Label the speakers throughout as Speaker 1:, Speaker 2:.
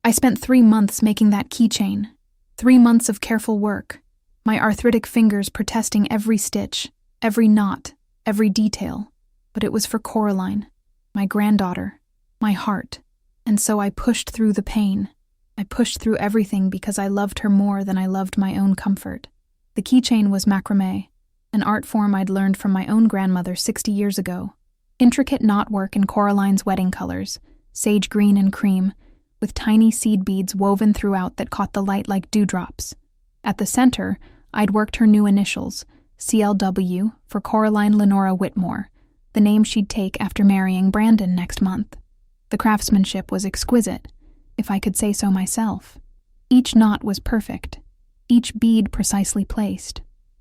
Speaker 1: I spent 3 months making that keychain. 3 months of careful work, my arthritic fingers protesting every stitch, every knot, every detail. But it was for Coraline, my granddaughter, my heart. And so I pushed through the pain. I pushed through everything because I loved her more than I loved my own comfort. The keychain was macrame, an art form I'd learned from my own grandmother 60 years ago. Intricate knotwork in Coraline's wedding colors, sage green and cream, with tiny seed beads woven throughout that caught the light like dewdrops. At the center, I'd worked her new initials, CLW, for Coraline Lenora Whitmore, the name she'd take after marrying Brandon next month. The craftsmanship was exquisite, if I could say so myself. Each knot was perfect, each bead precisely placed.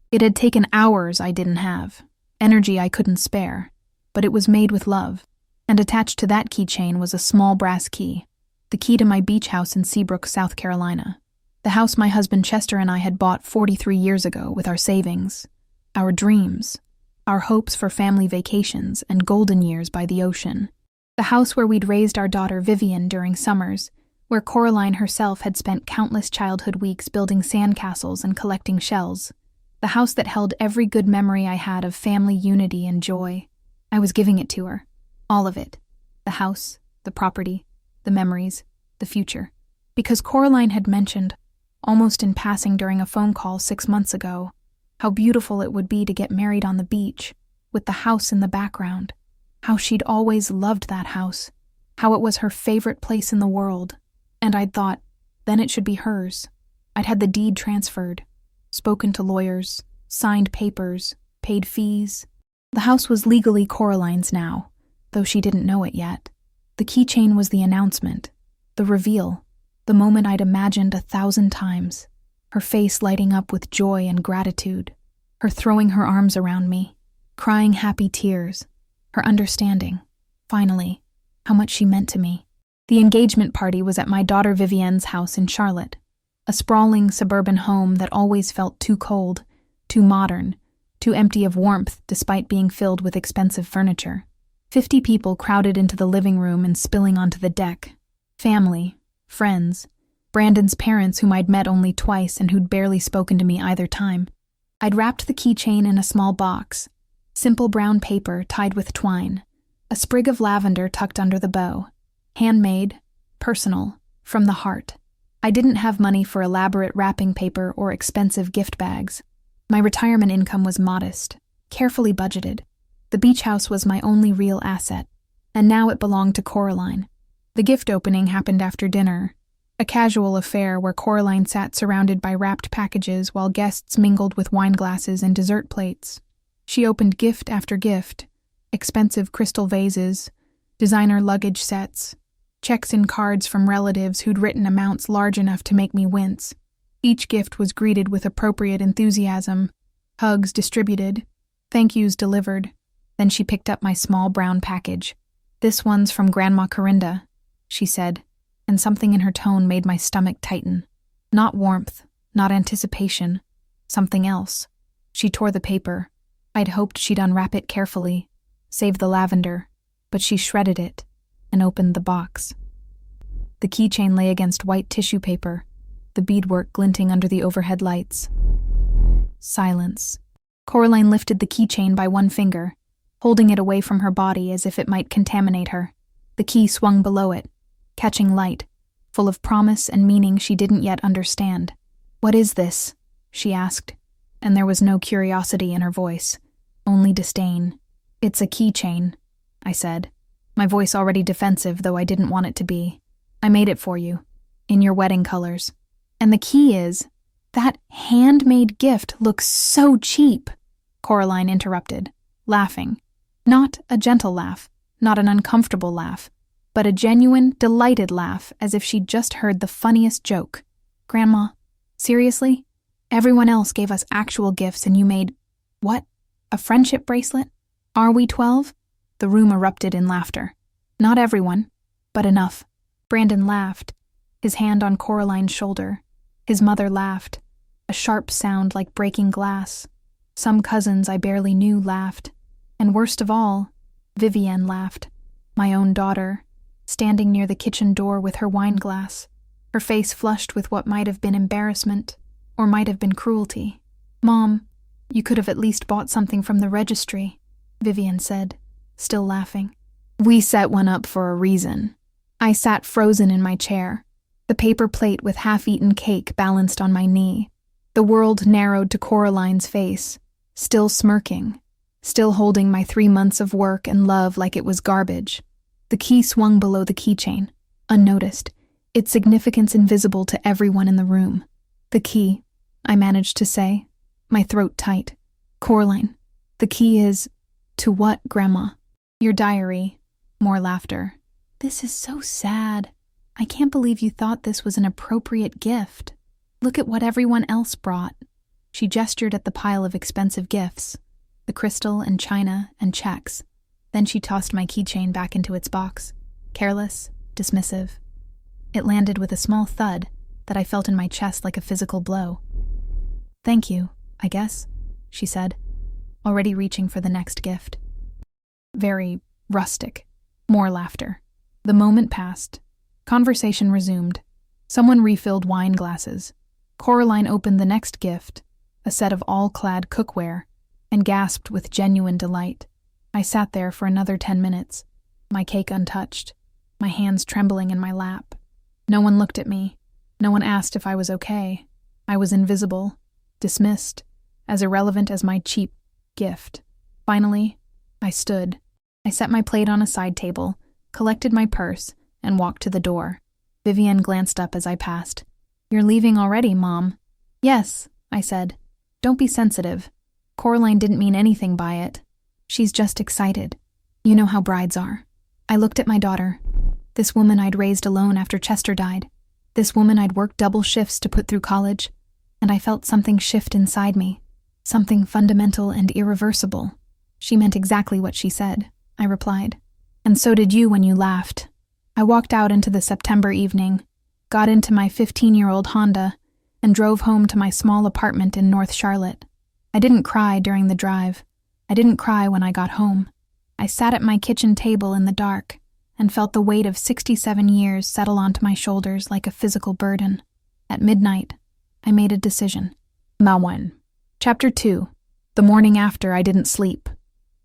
Speaker 1: It had taken hours I didn't have, energy I couldn't spare, but it was made with love, and attached to that keychain was a small brass key, the key to my beach house in Seabrook, South Carolina, the house my husband Chester and I had bought 43 years ago with our savings, our dreams, our hopes for family vacations and golden years by the ocean. The house where we'd raised our daughter Vivian during summers, where Coraline herself had spent countless childhood weeks building sandcastles and collecting shells. The house that held every good memory I had of family unity and joy. I was giving it to her. All of it. The house, the property, the memories, the future. Because Coraline had mentioned, almost in passing during a phone call 6 months ago, how beautiful it would be to get married on the beach, with the house in the background. How she'd always loved that house, how it was her favorite place in the world, and I'd thought, then it should be hers. I'd had the deed transferred, spoken to lawyers, signed papers, paid fees. The house was legally Coraline's now, though she didn't know it yet. The keychain was the announcement, the reveal, the moment I'd imagined 1,000 times, her face lighting up with joy and gratitude, her throwing her arms around me, crying happy tears, her understanding, finally, how much she meant to me. The engagement party was at my daughter Vivienne's house in Charlotte, a sprawling suburban home that always felt too cold, too modern, too empty of warmth despite being filled with expensive furniture. 50 people crowded into the living room and spilling onto the deck. Family, friends, Brandon's parents whom I'd met only twice and who'd barely spoken to me either time. I'd wrapped the keychain in a small box, simple brown paper tied with twine, a sprig of lavender tucked under the bow. Handmade, personal, from the heart. I didn't have money for elaborate wrapping paper or expensive gift bags. My retirement income was modest, carefully budgeted. The beach house was my only real asset, and now it belonged to Coraline. The gift opening happened after dinner, a casual affair where Coraline sat surrounded by wrapped packages while guests mingled with wine glasses and dessert plates. She opened gift after gift, expensive crystal vases, designer luggage sets, checks and cards from relatives who'd written amounts large enough to make me wince. Each gift was greeted with appropriate enthusiasm, hugs distributed, thank yous delivered. Then she picked up my small brown package. "This one's from Grandma Corinda," she said, and something in her tone made my stomach tighten. Not warmth, not anticipation, something else. She tore the paper. I'd hoped she'd unwrap it carefully, save the lavender, but she shredded it and opened the box. The keychain lay against white tissue paper, the beadwork glinting under the overhead lights. Silence. Coraline lifted the keychain by one finger, holding it away from her body as if it might contaminate her. The key swung below it, catching light, full of promise and meaning she didn't yet understand. "What is this?" she asked, and there was no curiosity in her voice, only disdain. "It's a keychain," I said, my voice already defensive though I didn't want it to be. "I made it for you, in your wedding colors. And the key is, that handmade gift looks so cheap," Coraline interrupted, laughing. Not a gentle laugh, not an uncomfortable laugh, but a genuine, delighted laugh as if she'd just heard the funniest joke. "Grandma, seriously? Everyone else gave us actual gifts and you made, what, a friendship bracelet? Are we 12? The room erupted in laughter. Not everyone, but enough. Brandon laughed, his hand on Coraline's shoulder. His mother laughed, a sharp sound like breaking glass. Some cousins I barely knew laughed. And worst of all, Vivienne laughed, my own daughter, standing near the kitchen door with her wine glass. her face flushed with what might have been embarrassment or might have been cruelty. "Mom, you could have at least bought something from the registry," Vivian said, still laughing. "We set one up for a reason." I sat frozen in my chair, the paper plate with half-eaten cake balanced on my knee. The world narrowed to Coraline's face, still smirking, still holding my 3 months of work and love like it was garbage. The key swung below the keychain, unnoticed, its significance invisible to everyone in the room. "The key," I managed to say, my throat tight. "Coraline, the key is—" "To what, Grandma?" "Your diary." More laughter. "This is so sad. I can't believe you thought this was an appropriate gift. Look at what everyone else brought." She gestured at the pile of expensive gifts, the crystal and china and checks. Then she tossed my keychain back into its box, careless, dismissive. It landed with a small thud that I felt in my chest like a physical blow. "Thank you, I guess," she said, already reaching for the next gift. Very rustic. More laughter. The moment passed. Conversation resumed. Someone refilled wine glasses. Coraline opened the next gift, a set of all-clad cookware, and gasped with genuine delight. I sat there for another 10 minutes, my cake untouched, my hands trembling in my lap. No one looked at me. No one asked if I was okay. I was invisible, dismissed, as irrelevant as my cheap gift. Finally, I stood. I set my plate on a side table, collected my purse, and walked to the door. Vivian glanced up as I passed. "You're leaving already, Mom." "Yes," I said. "Don't be sensitive. Coraline didn't mean anything by it. She's just excited. You know how brides are." I looked at my daughter. This woman I'd raised alone after Chester died. This woman I'd worked double shifts to put through college. And I felt something shift inside me. Something fundamental and irreversible. "She meant exactly what she said," I replied. "And so did you when you laughed." I walked out into the September evening, got into my 15-year-old Honda, and drove home to my small apartment in North Charlotte. I didn't cry during the drive. I didn't cry when I got home. I sat at my kitchen table in the dark and felt the weight of 67 years settle onto my shoulders like a physical burden. At midnight, I made a decision. Mawen. Chapter 2. The morning after, I didn't sleep.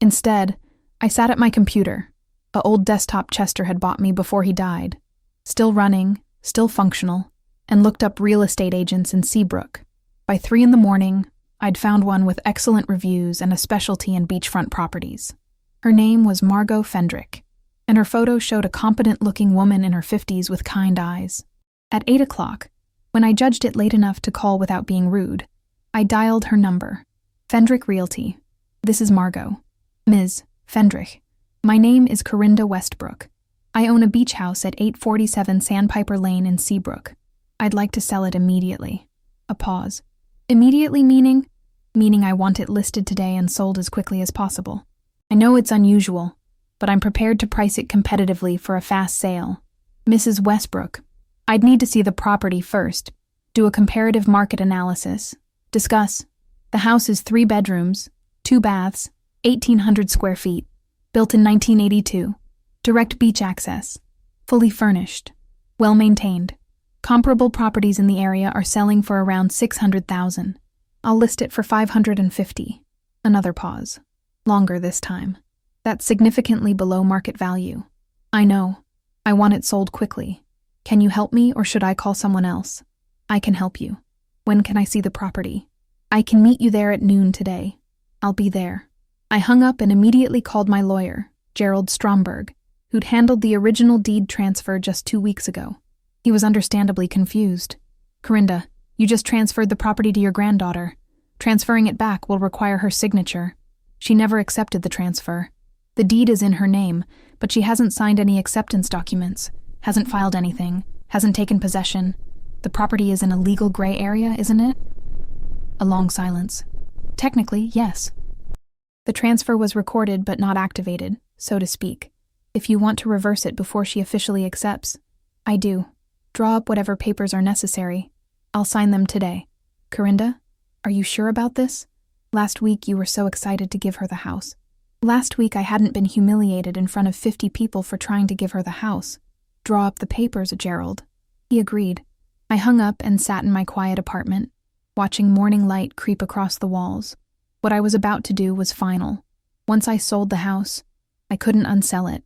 Speaker 1: Instead, I sat at my computer, a old desktop Chester had bought me before he died, still running, still functional, and looked up real estate agents in Seabrook. By 3 a.m, I'd found one with excellent reviews and a specialty in beachfront properties. Her name was Margot Fendrick, and her photo showed a competent-looking woman in her 50s with kind eyes. At 8 o'clock, when I judged it late enough to call without being rude, I dialed her number. "Fendrick Realty. This is Margot. Ms. Fendrick. My name is Corinda Westbrook. I own a beach house at 847 Sandpiper Lane in Seabrook. I'd like to sell it immediately." A pause. "Immediately meaning?" "Meaning I want it listed today and sold as quickly as possible. I know it's unusual, but I'm prepared to price it competitively for a fast sale." "Mrs. Westbrook, I'd need to see the property first, do a comparative market analysis, discuss. The house is 3 bedrooms, 2 baths, 1,800 square feet, built in 1982, direct beach access, fully furnished, well-maintained. Comparable properties in the area are selling for around $600,000. I'll list it for $550. Another pause. Longer this time. That's significantly below market value. "I know. I want it sold quickly. Can you help me, or should I call someone else?" "I can help you. When can I see the property?" "I can meet you there at noon today." "I'll be there." I hung up and immediately called my lawyer, Gerald Stromberg, who'd handled the original deed transfer just 2 weeks ago. He was understandably confused. "Corinda, you just transferred the property to your granddaughter. Transferring it back will require her signature. She never accepted the transfer. The deed is in her name, but she hasn't signed any acceptance documents, hasn't filed anything, hasn't taken possession. The property is in a legal gray area, isn't it?" A long silence. "Technically, yes. The transfer was recorded but not activated, so to speak. If you want to reverse it before she officially accepts." "I do. Draw up whatever papers are necessary. I'll sign them today." "Corinda, are you sure about this? Last week you were so excited to give her the house." "Last week I hadn't been humiliated in front of 50 people for trying to give her the house." "Draw up the papers, Gerald." He agreed. I hung up and sat in my quiet apartment, watching morning light creep across the walls. What I was about to do was final. Once I sold the house, I couldn't unsell it.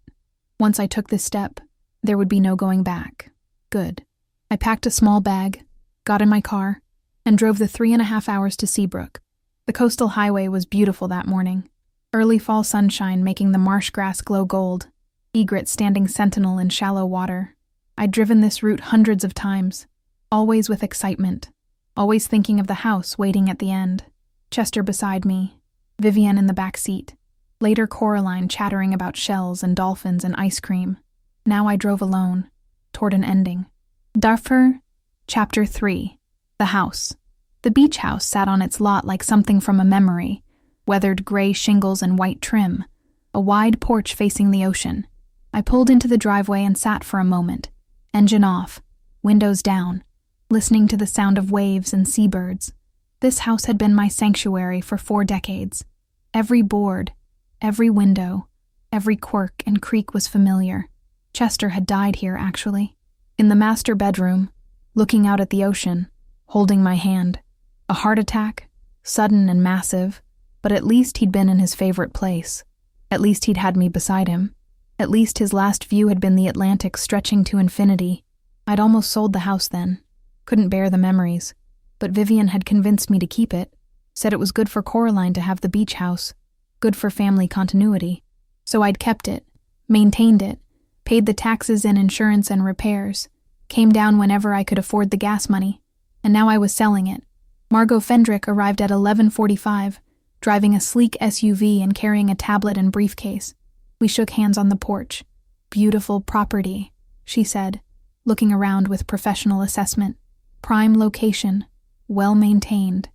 Speaker 1: Once I took this step, there would be no going back. Good. I packed a small bag, got in my car, and drove the 3.5 hours to Seabrook. The coastal highway was beautiful that morning. Early fall sunshine making the marsh grass glow gold, egret standing sentinel in shallow water. I'd driven this route hundreds of times, always with excitement, always thinking of the house waiting at the end. Chester beside me, Vivian in the back seat, later Coraline chattering about shells and dolphins and ice cream. Now I drove alone, toward an ending. Darfur, Chapter 3. The House. The beach house sat on its lot like something from a memory, weathered gray shingles and white trim, a wide porch facing the ocean. I pulled into the driveway and sat for a moment, engine off, windows down, listening to the sound of waves and seabirds. This house had been my sanctuary for 4 decades. Every board, every window, every quirk and creak was familiar. Chester had died here, actually. In the master bedroom, looking out at the ocean, holding my hand. A heart attack, sudden and massive, but at least he'd been in his favorite place. At least he'd had me beside him. At least his last view had been the Atlantic stretching to infinity. I'd almost sold the house then. Couldn't bear the memories. But Vivian had convinced me to keep it, said it was good for Coraline to have the beach house, good for family continuity. So I'd kept it, maintained it, paid the taxes and insurance and repairs, came down whenever I could afford the gas money, and now I was selling it. Margot Fendrick arrived at 11:45, driving a sleek SUV and carrying a tablet and briefcase. We shook hands on the porch. "Beautiful property," she said, looking around with professional assessment. "Prime location, well-maintained.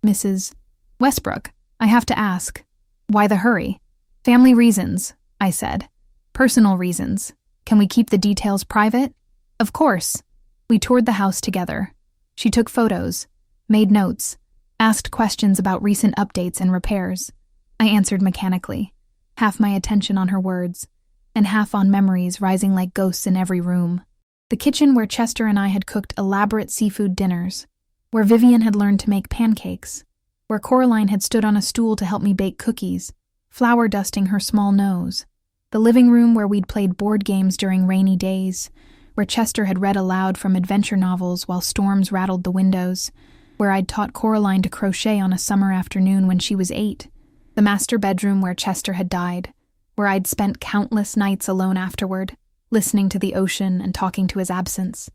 Speaker 1: Mrs. Westbrook, I have to ask, why the hurry?" "Family reasons," I said. "Personal reasons. Can we keep the details private?" "Of course." We toured the house together. She took photos, made notes, asked questions about recent updates and repairs. I answered mechanically, half my attention on her words, and half on memories rising like ghosts in every room. The kitchen where Chester and I had cooked elaborate seafood dinners, where Vivian had learned to make pancakes, where Coraline had stood on a stool to help me bake cookies, flour dusting her small nose. The living room where we'd played board games during rainy days, where Chester had read aloud from adventure novels while storms rattled the windows, where I'd taught Coraline to crochet on a summer afternoon when she was 8, the master bedroom where Chester had died, where I'd spent countless nights alone afterward, listening to the ocean and talking to his absence.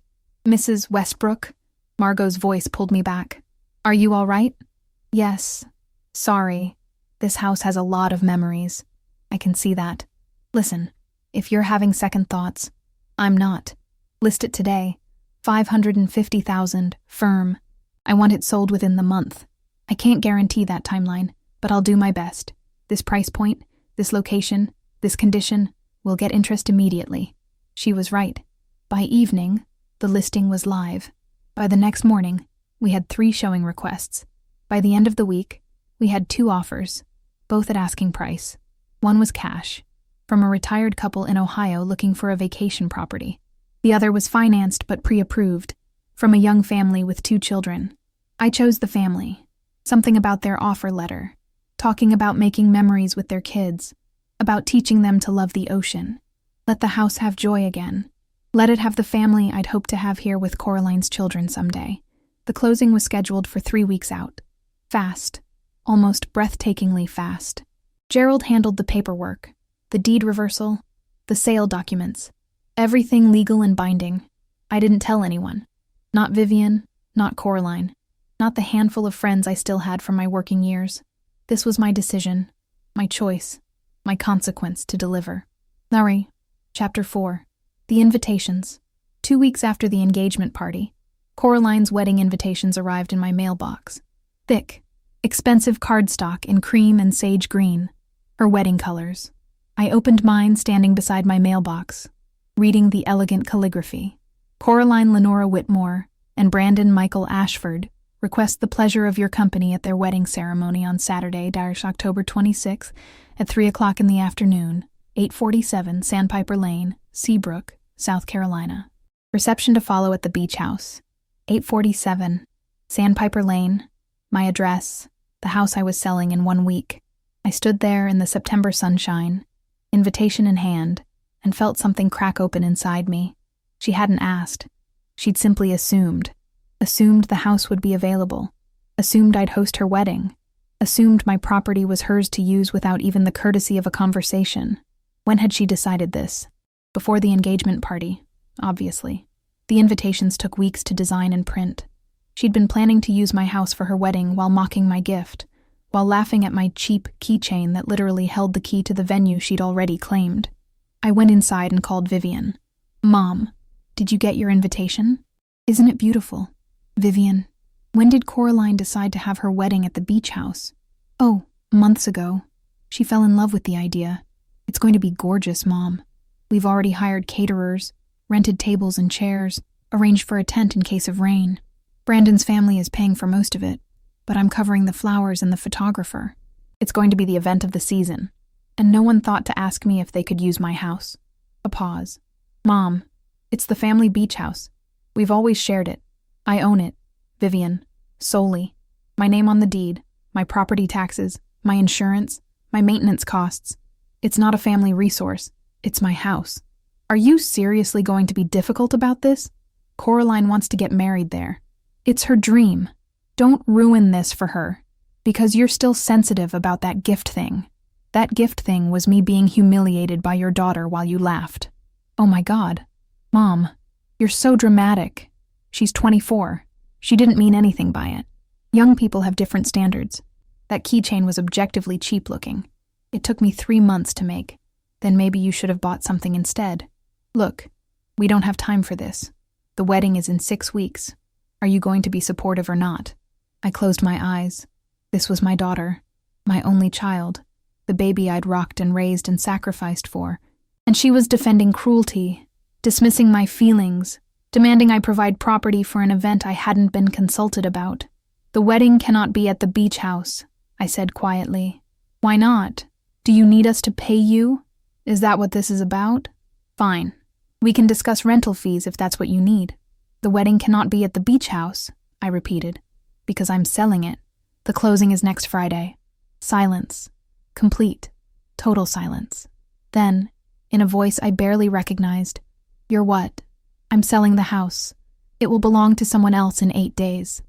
Speaker 1: "Mrs. Westbrook?" Margot's voice pulled me back. "Are you all right?" "Yes. Sorry. This house has a lot of memories. I can see that. Listen, if you're having second thoughts, I'm not. List it today. 550,000, firm. I want it sold within the month. I can't guarantee that timeline, but I'll do my best. This price point, this location, this condition, will get interest immediately." She was right. By evening, the listing was live. By the next morning, we had 3 showing requests. By the end of the week, we had 2 offers, both at asking price. One was cash, from a retired couple in Ohio looking for a vacation property. The other was financed but pre-approved, from a young family with 2 children. I chose the family. Something about their offer letter, talking about making memories with their kids, about teaching them to love the ocean. Let the house have joy again. Let it have the family I'd hoped to have here with Coraline's children someday. The closing was scheduled for 3 weeks out. Fast. Almost breathtakingly fast. Gerald handled the paperwork, the deed reversal, the sale documents. Everything legal and binding. I didn't tell anyone. Not Vivian, not Coraline, not the handful of friends I still had from my working years. This was my decision, my choice, my consequence to deliver. Larry, Chapter 4. The invitations. 2 weeks after the engagement party, Coraline's wedding invitations arrived in my mailbox. Thick, expensive cardstock in cream and sage green, her wedding colors. I opened mine standing beside my mailbox, reading the elegant calligraphy. Coraline Lenora Whitmore and Brandon Michael Ashford request the pleasure of your company at their wedding ceremony on Saturday, October 26th at 3 o'clock in the afternoon, 847 Sandpiper Lane, Seabrook, South Carolina. Reception to follow at the beach house. 847, Sandpiper Lane, my address, the house I was selling in 1 week. I stood there in the September sunshine, invitation in hand, and felt something crack open inside me. She hadn't asked. She'd simply assumed. Assumed the house would be available. Assumed I'd host her wedding. Assumed my property was hers to use without even the courtesy of a conversation. When had she decided this? Before the engagement party, obviously. The invitations took weeks to design and print. She'd been planning to use my house for her wedding while mocking my gift, while laughing at my cheap keychain that literally held the key to the venue she'd already claimed. I went inside and called Vivian. "Mom, did you get your invitation? Isn't it beautiful?" "Vivian, when did Coraline decide to have her wedding at the beach house?" "Oh, months ago. She fell in love with the idea. It's going to be gorgeous, Mom. We've already hired caterers, rented tables and chairs, arranged for a tent in case of rain. Brandon's family is paying for most of it, but I'm covering the flowers and the photographer. It's going to be the event of the season, and no one thought to ask me if they could use my house." A pause. "Mom, it's the family beach house. We've always shared it. I own it, Vivian, solely. My name on the deed, my property taxes, my insurance, my maintenance costs. It's not a family resource. It's my house. Are you seriously going to be difficult about this? Coraline wants to get married there. It's her dream. Don't ruin this for her, because you're still sensitive about that gift thing. That gift thing was me being humiliated by your daughter while you laughed." "Oh my God. Mom, you're so dramatic. She's 24. She didn't mean anything by it. Young people have different standards. That keychain was objectively cheap looking. It took me 3 months to make. Then maybe you should have bought something instead. Look, we don't have time for this. The wedding is in 6 weeks. Are you going to be supportive or not?" I closed my eyes. This was my daughter, my only child, the baby I'd rocked and raised and sacrificed for. And she was defending cruelty, dismissing my feelings, demanding I provide property for an event I hadn't been consulted about. "The wedding cannot be at the beach house," I said quietly. "Why not? Do you need us to pay you? Is that what this is about? Fine. We can discuss rental fees if that's what you need. The wedding cannot be at the beach house," I repeated, "because I'm selling it. The closing is next Friday." Silence. Complete. Total silence. Then, in a voice I barely recognized, "You're what?" "I'm selling the house. It will belong to someone else in 8 days."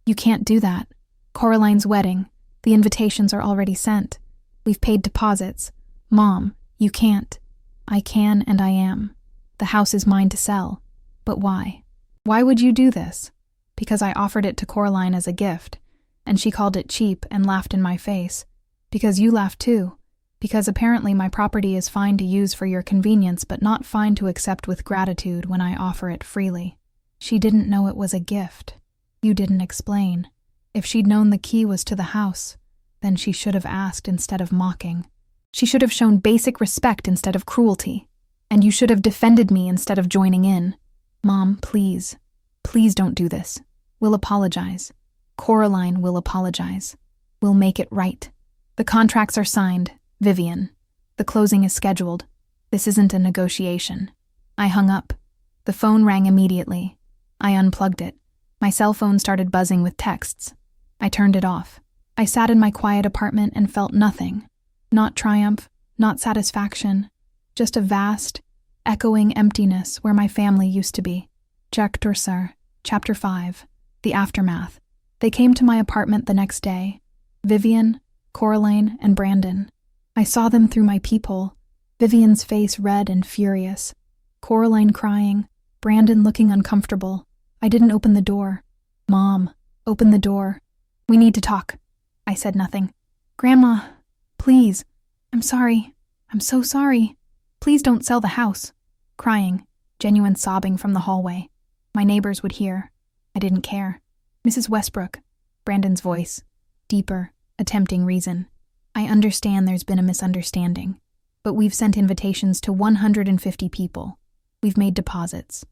Speaker 1: "You can't do that. Coraline's wedding. The invitations are already sent. We've paid deposits. Mom, you can't." "I can and I am. The house is mine to sell." "But why? Why would you do this?" "Because I offered it to Coraline as a gift, and she called it cheap and laughed in my face. Because you laughed too. Because apparently my property is fine to use for your convenience but not fine to accept with gratitude when I offer it freely." "She didn't know it was a gift. You didn't explain. If she'd known the key was to the house, then she should have asked instead of mocking. She should have shown basic respect instead of cruelty. And you should have defended me instead of joining in. Mom, please. Please don't do this. We'll apologize. Coraline will apologize. We'll make it right. The contracts are signed, Vivian. The closing is scheduled. This isn't a negotiation." I hung up. The phone rang immediately. I unplugged it. My cell phone started buzzing with texts. I turned it off. I sat in my quiet apartment and felt nothing. Not triumph, not satisfaction. Just a vast, echoing emptiness where my family used to be. Granddaughter, Chapter 5, The Aftermath. They came to my apartment the next day. Vivian, Coraline, and Brandon. I saw them through my peephole. Vivian's face red and furious. Coraline crying. Brandon looking uncomfortable. I didn't open the door. "Mom, open the door. We need to talk." I said nothing. "Grandma, please. I'm sorry. I'm so sorry. Please don't sell the house." Crying, genuine sobbing from the hallway. My neighbors would hear. I didn't care. "Mrs. Westbrook," Brandon's voice, deeper, attempting reason. "I understand there's been a misunderstanding, but we've sent invitations to 150 people. We've made deposits.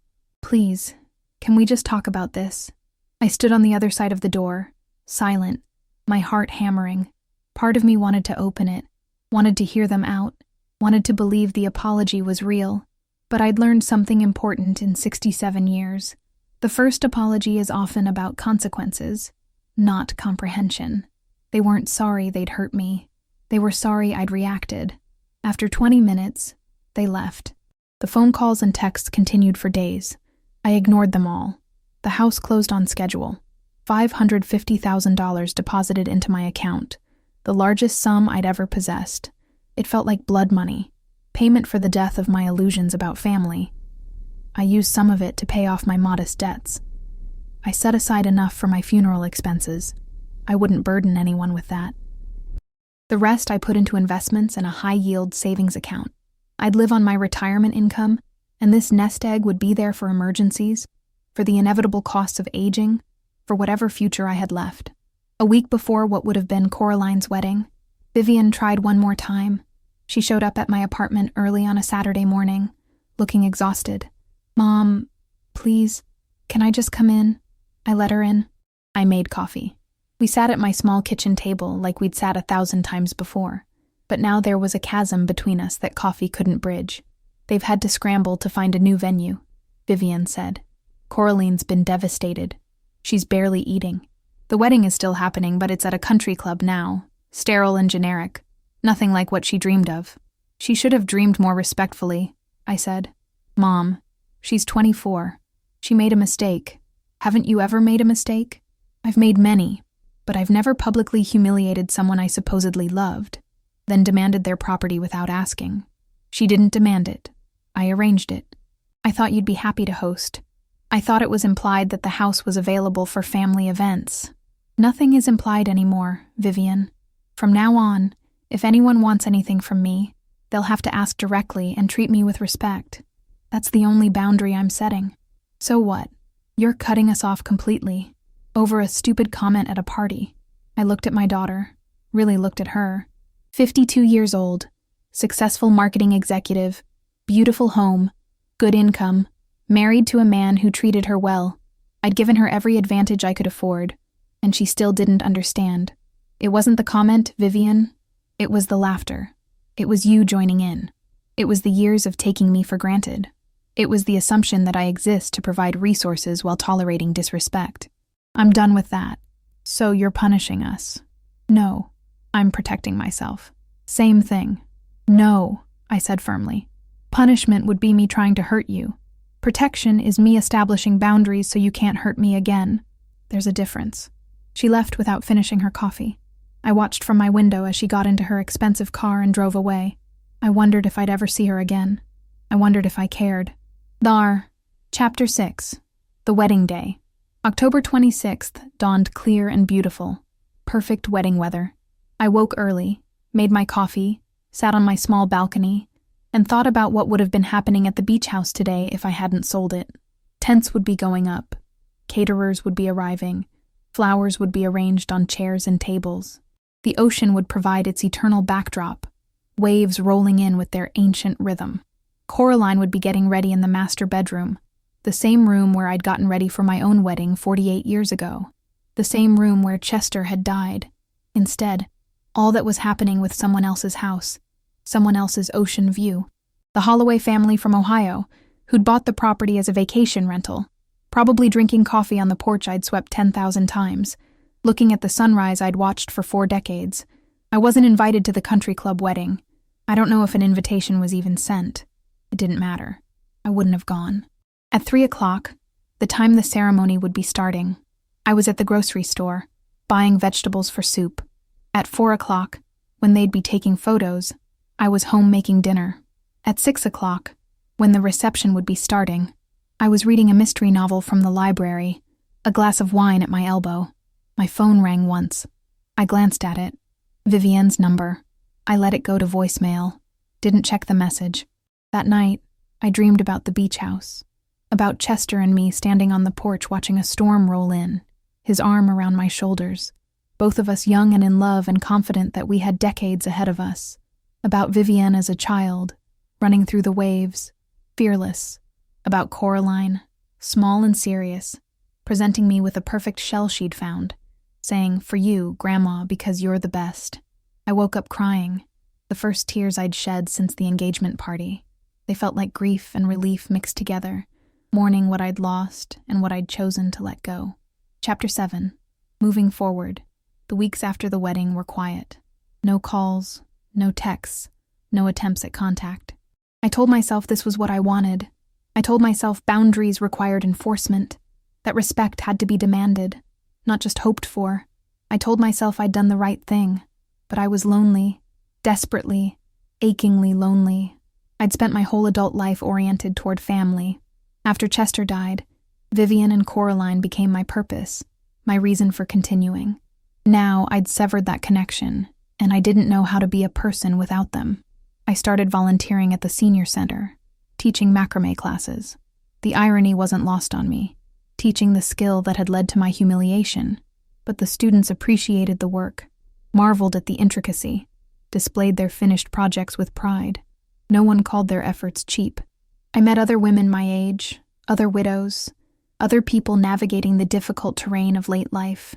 Speaker 1: Please, can we just talk about this?" I stood on the other side of the door, silent, my heart hammering. Part of me wanted to open it, wanted to hear them out, wanted to believe the apology was real. But I'd learned something important in 67 years. The first apology is often about consequences, not comprehension. They weren't sorry they'd hurt me. They were sorry I'd reacted. After 20 minutes, they left. The phone calls and texts continued for days. I ignored them all. The house closed on schedule. $550,000 deposited into my account, the largest sum I'd ever possessed. It felt like blood money, payment for the death of my illusions about family. I used some of it to pay off my modest debts. I set aside enough for my funeral expenses. I wouldn't burden anyone with that. The rest I put into investments and a high-yield savings account. I'd live on my retirement income, and this nest egg would be there for emergencies, for the inevitable costs of aging, for whatever future I had left. A week before what would have been Coraline's wedding, Vivian tried one more time. She showed up at my apartment early on a Saturday morning, looking exhausted. "Mom, please, can I just come in?" I let her in. I made coffee. We sat at my small kitchen table like we'd sat 1,000 times before, but now there was a chasm between us that coffee couldn't bridge. "They've had to scramble to find a new venue," Vivian said. "Coraline's been devastated. She's barely eating. The wedding is still happening, but it's at a country club now, sterile and generic. Nothing like what she dreamed of." "She should have dreamed more respectfully," I said. "Mom, she's 24. She made a mistake. Haven't you ever made a mistake?" "I've made many, but I've never publicly humiliated someone I supposedly loved, then demanded their property without asking. She didn't demand it. I arranged it. I thought you'd be happy to host. I thought it was implied that the house was available for family events." "Nothing is implied anymore, Vivian. From now on, if anyone wants anything from me, they'll have to ask directly and treat me with respect. That's the only boundary I'm setting." "So what? You're cutting us off completely, over a stupid comment at a party." I looked at my daughter, really looked at her. 52 years old, successful marketing executive, beautiful home, good income, married to a man who treated her well. I'd given her every advantage I could afford, and she still didn't understand. It wasn't the comment, Vivian. It was the laughter. It was you joining in. It was the years of taking me for granted. It was the assumption that I exist to provide resources while tolerating disrespect. I'm done with that. "So you're punishing us?" "No, I'm protecting myself." "Same thing." "No," I said firmly. "Punishment would be me trying to hurt you. Protection is me establishing boundaries so you can't hurt me again. There's a difference." She left without finishing her coffee. I watched from my window as she got into her expensive car and drove away. I wondered if I'd ever see her again. I wondered if I cared. Chapter 6. The Wedding Day. October 26th dawned clear and beautiful. Perfect wedding weather. I woke early, made my coffee, sat on my small balcony, and thought about what would have been happening at the beach house today if I hadn't sold it. Tents would be going up. Caterers would be arriving. Flowers would be arranged on chairs and tables. The ocean would provide its eternal backdrop, waves rolling in with their ancient rhythm. Coraline would be getting ready in the master bedroom, the same room where I'd gotten ready for my own wedding 48 years ago, the same room where Chester had died. Instead, all that was happening with someone else's house, someone else's ocean view. The Holloway family from Ohio, who'd bought the property as a vacation rental, probably drinking coffee on the porch I'd swept 10,000 times, looking at the sunrise I'd watched for 4 decades. I wasn't invited to the country club wedding. I don't know if an invitation was even sent. It didn't matter. I wouldn't have gone. At 3 o'clock, the time the ceremony would be starting, I was at the grocery store, buying vegetables for soup. At 4 o'clock, when they'd be taking photos, I was home making dinner. At 6 o'clock, when the reception would be starting, I was reading a mystery novel from the library, a glass of wine at my elbow. My phone rang once. I glanced at it. Vivian's number. I let it go to voicemail. Didn't check the message. That night, I dreamed about the beach house. About Chester and me standing on the porch watching a storm roll in, his arm around my shoulders. Both of us young and in love and confident that we had decades ahead of us. About Vivian as a child, running through the waves, fearless. About Coraline, small and serious, presenting me with a perfect shell she'd found, saying, "For you, Grandma, because you're the best." I woke up crying, the first tears I'd shed since the engagement party. They felt like grief and relief mixed together, mourning what I'd lost and what I'd chosen to let go. Chapter 7. Moving forward. The weeks after the wedding were quiet. No calls, no texts, no attempts at contact. I told myself this was what I wanted. I told myself boundaries required enforcement, that respect had to be demanded, not just hoped for. I told myself I'd done the right thing, but I was lonely, desperately, achingly lonely. I'd spent my whole adult life oriented toward family. After Chester died, Vivian and Coraline became my purpose, my reason for continuing. Now I'd severed that connection, and I didn't know how to be a person without them. I started volunteering at the senior center, teaching macrame classes. The irony wasn't lost on me, teaching the skill that had led to my humiliation, but the students appreciated the work, marveled at the intricacy, displayed their finished projects with pride. No one called their efforts cheap. I met other women my age, other widows, other people navigating the difficult terrain of late life.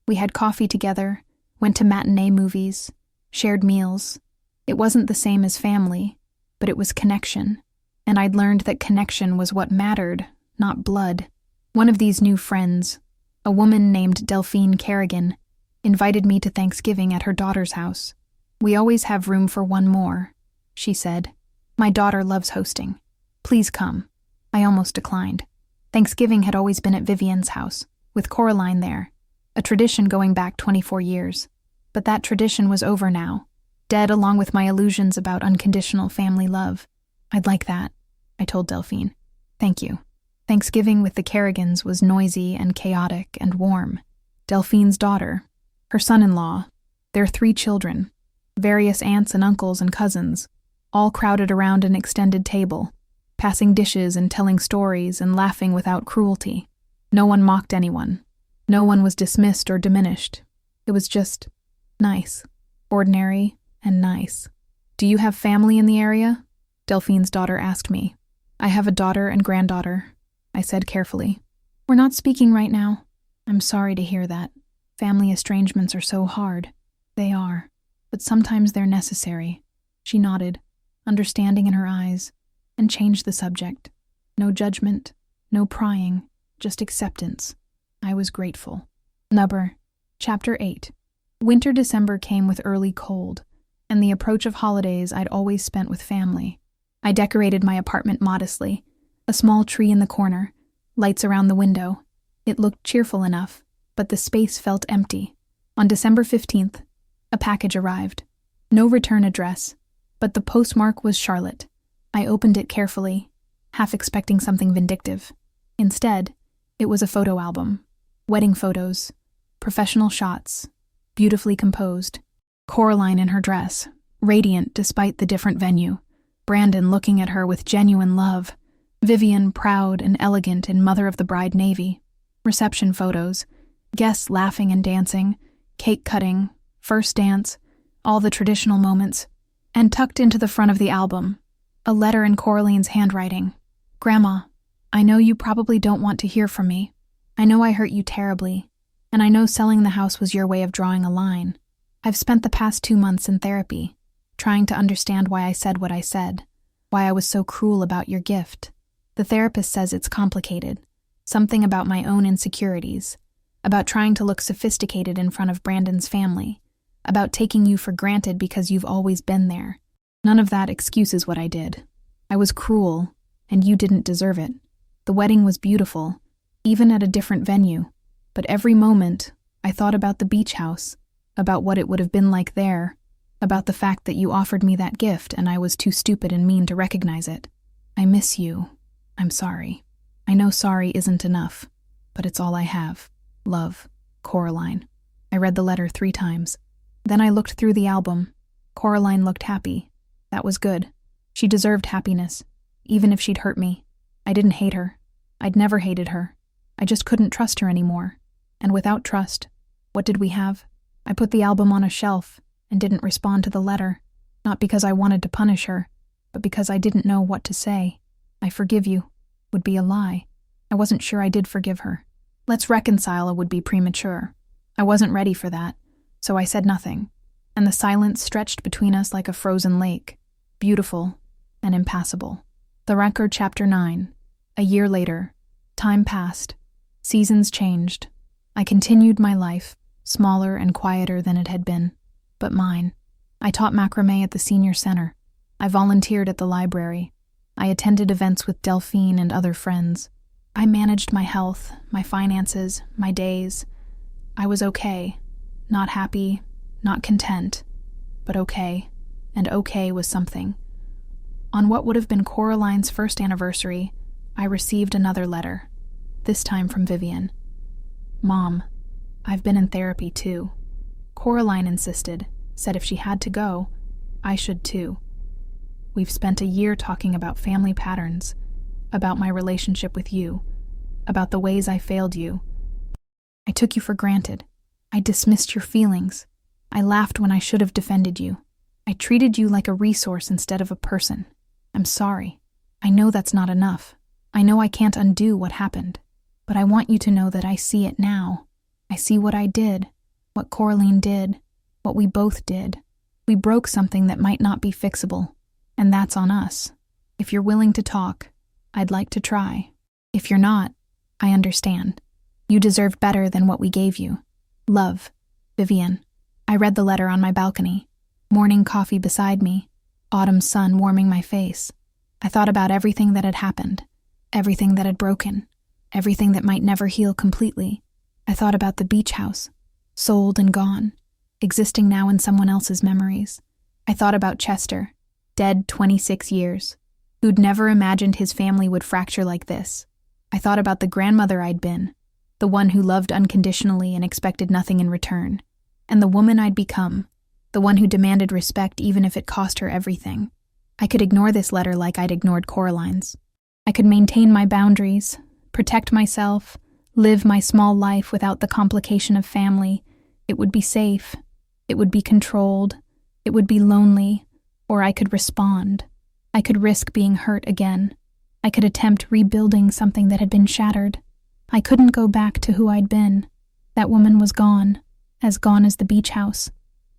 Speaker 1: We had coffee together, went to matinee movies, shared meals. It wasn't the same as family, but it was connection, and I'd learned that connection was what mattered, not blood. One of these new friends, a woman named Delphine Kerrigan, invited me to Thanksgiving at her daughter's house. "We always have room for one more," she said. "My daughter loves hosting. Please come." I almost declined. Thanksgiving had always been at Vivian's house, with Coraline there, a tradition going back 24 years. But that tradition was over now, dead along with my illusions about unconditional family love. "I'd like that," I told Delphine. "Thank you." Thanksgiving with the Kerrigans was noisy and chaotic and warm. Delphine's daughter, her son-in-law, their 3 children, various aunts and uncles and cousins, all crowded around an extended table, passing dishes and telling stories and laughing without cruelty. No one mocked anyone. No one was dismissed or diminished. It was just nice, ordinary and nice. "Do you have family in the area?" Delphine's daughter asked me. "I have a daughter and granddaughter," I said carefully. "We're not speaking right now." "I'm sorry to hear that. Family estrangements are so hard." "They are, but sometimes they're necessary." She nodded, understanding in her eyes, and changed the subject. No judgment, no prying, just acceptance. I was grateful. Number. Chapter 8. Winter December came with early cold, and the approach of holidays I'd always spent with family. I decorated my apartment modestly, a small tree in the corner, lights around the window. It looked cheerful enough, but the space felt empty. On December 15th, a package arrived. No return address, but the postmark was Charlotte. I opened it carefully, half expecting something vindictive. Instead, it was a photo album. Wedding photos, professional shots, beautifully composed. Coraline in her dress, radiant despite the different venue. Brandon looking at her with genuine love. Vivian proud and elegant in Mother of the Bride navy. Reception photos, guests laughing and dancing, cake cutting, first dance, all the traditional moments. And tucked into the front of the album, a letter in Coraline's handwriting. "Grandma, I know you probably don't want to hear from me. I know I hurt you terribly, and I know selling the house was your way of drawing a line. I've spent the past 2 months in therapy, trying to understand why I said what I said, why I was so cruel about your gift. The therapist says it's complicated, something about my own insecurities, about trying to look sophisticated in front of Brandon's family, about taking you for granted because you've always been there. None of that excuses what I did. I was cruel, and you didn't deserve it. The wedding was beautiful, even at a different venue, but every moment I thought about the beach house, about what it would have been like there, about the fact that you offered me that gift and I was too stupid and mean to recognize it. I miss you. I'm sorry. I know sorry isn't enough, but it's all I have. Love, Coraline." I read the letter 3 times. Then I looked through the album. Coraline looked happy. That was good. She deserved happiness, even if she'd hurt me. I didn't hate her. I'd never hated her. I just couldn't trust her anymore. And without trust, what did we have? I put the album on a shelf and didn't respond to the letter, not because I wanted to punish her, but because I didn't know what to say. "I forgive you" would be a lie. I wasn't sure I did forgive her. "Let's reconcile" would be premature. I wasn't ready for that. So I said nothing, and the silence stretched between us like a frozen lake, beautiful and impassable. The Record, Chapter 9. A year later, time passed. Seasons changed. I continued my life, smaller and quieter than it had been, but mine. I taught macrame at the senior center. I volunteered at the library. I attended events with Delphine and other friends. I managed my health, my finances, my days. I was okay. Not happy, not content, but okay. And okay was something. On what would have been Coraline's first anniversary, I received another letter, this time from Vivian. Mom, I've been in therapy too. Coraline insisted, said if she had to go, I should too. We've spent a year talking about family patterns, about my relationship with you, about the ways I failed you. I took you for granted. I dismissed your feelings. I laughed when I should have defended you. I treated you like a resource instead of a person. I'm sorry. I know that's not enough. I know I can't undo what happened. But I want you to know that I see it now. I see what I did, what Coraline did, what we both did. We broke something that might not be fixable, and that's on us. If you're willing to talk, I'd like to try. If you're not, I understand. You deserve better than what we gave you. Love, Vivian. I read the letter on my balcony. Morning coffee beside me, autumn sun warming my face. I thought about everything that had happened, everything that had broken, everything that might never heal completely. I thought about the beach house, sold and gone, existing now in someone else's memories. I thought about Chester, dead 26 years, who'd never imagined his family would fracture like this. I thought about the grandmother I'd been, the one who loved unconditionally and expected nothing in return, and the woman I'd become, the one who demanded respect even if it cost her everything. I could ignore this letter like I'd ignored Coraline's. I could maintain my boundaries, protect myself, live my small life without the complication of family. It would be safe. It would be controlled. It would be lonely. Or I could respond. I could risk being hurt again. I could attempt rebuilding something that had been shattered. I couldn't go back to who I'd been. That woman was gone as the beach house.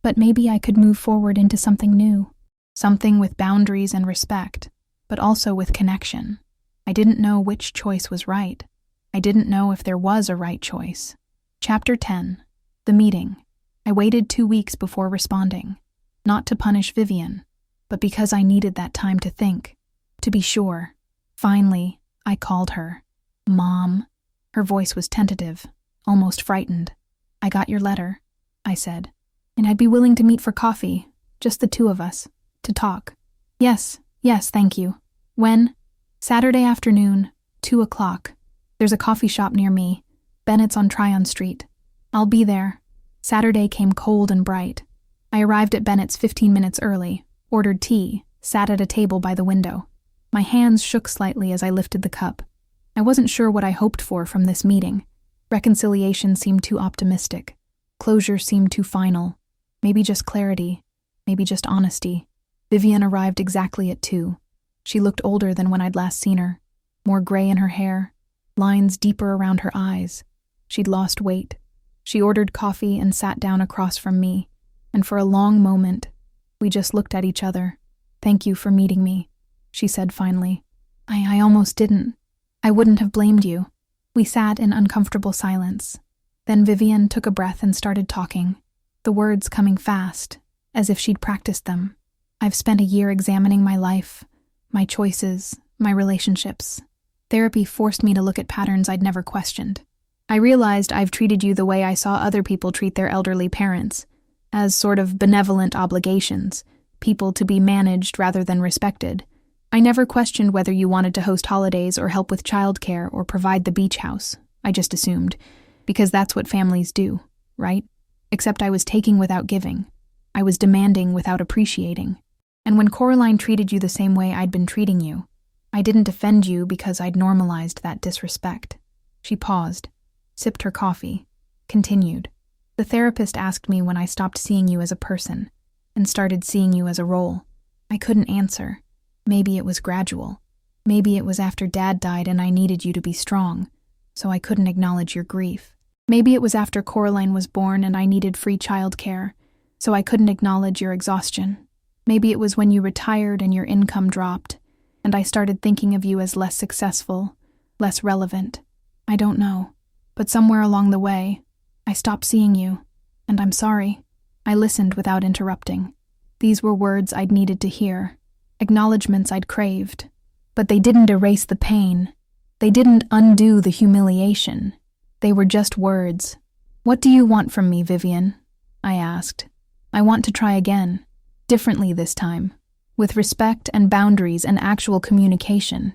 Speaker 1: But maybe I could move forward into something new. Something with boundaries and respect, but also with connection. I didn't know which choice was right. I didn't know if there was a right choice. Chapter 10. The meeting. I waited 2 weeks before responding. Not to punish Vivian, but because I needed that time to think, to be sure. Finally, I called her. Mom. Her voice was tentative, almost frightened. I got your letter, I said, and I'd be willing to meet for coffee, just the two of us, to talk. Yes, thank you. When? Saturday afternoon, 2 o'clock. There's a coffee shop near me, Bennett's on Tryon Street. I'll be there. Saturday came cold and bright. I arrived at Bennett's 15 minutes early, ordered tea, sat at a table by the window. My hands shook slightly as I lifted the cup. I wasn't sure what I hoped for from this meeting. Reconciliation seemed too optimistic. Closure seemed too final. Maybe just clarity. Maybe just honesty. Vivian arrived exactly at 2. She looked older than when I'd last seen her. More gray in her hair. Lines deeper around her eyes. She'd lost weight. She ordered coffee and sat down across from me. And for a long moment, we just looked at each other. Thank you for meeting me, she said finally. I almost didn't. I wouldn't have blamed you. We sat in uncomfortable silence. Then Vivian took a breath and started talking, the words coming fast, as if she'd practiced them. I've spent a year examining my life, my choices, my relationships. Therapy forced me to look at patterns I'd never questioned. I realized I've treated you the way I saw other people treat their elderly parents, as sort of benevolent obligations, people to be managed rather than respected. I never questioned whether you wanted to host holidays or help with childcare or provide the beach house. I just assumed, because that's what families do, right? Except I was taking without giving. I was demanding without appreciating. And when Coraline treated you the same way I'd been treating you, I didn't defend you because I'd normalized that disrespect. She paused, sipped her coffee, continued. The therapist asked me when I stopped seeing you as a person and started seeing you as a role. I couldn't answer. Maybe it was gradual. Maybe it was after Dad died and I needed you to be strong, so I couldn't acknowledge your grief. Maybe it was after Coraline was born and I needed free childcare, so I couldn't acknowledge your exhaustion. Maybe it was when you retired and your income dropped, and I started thinking of you as less successful, less relevant. I don't know. But somewhere along the way, I stopped seeing you, and I'm sorry. I listened without interrupting. These were words I'd needed to hear, acknowledgments I'd craved. But they didn't erase the pain. They didn't undo the humiliation. They were just words. "What do you want from me, Vivian?" I asked. "I want to try again, differently this time, with respect and boundaries and actual communication.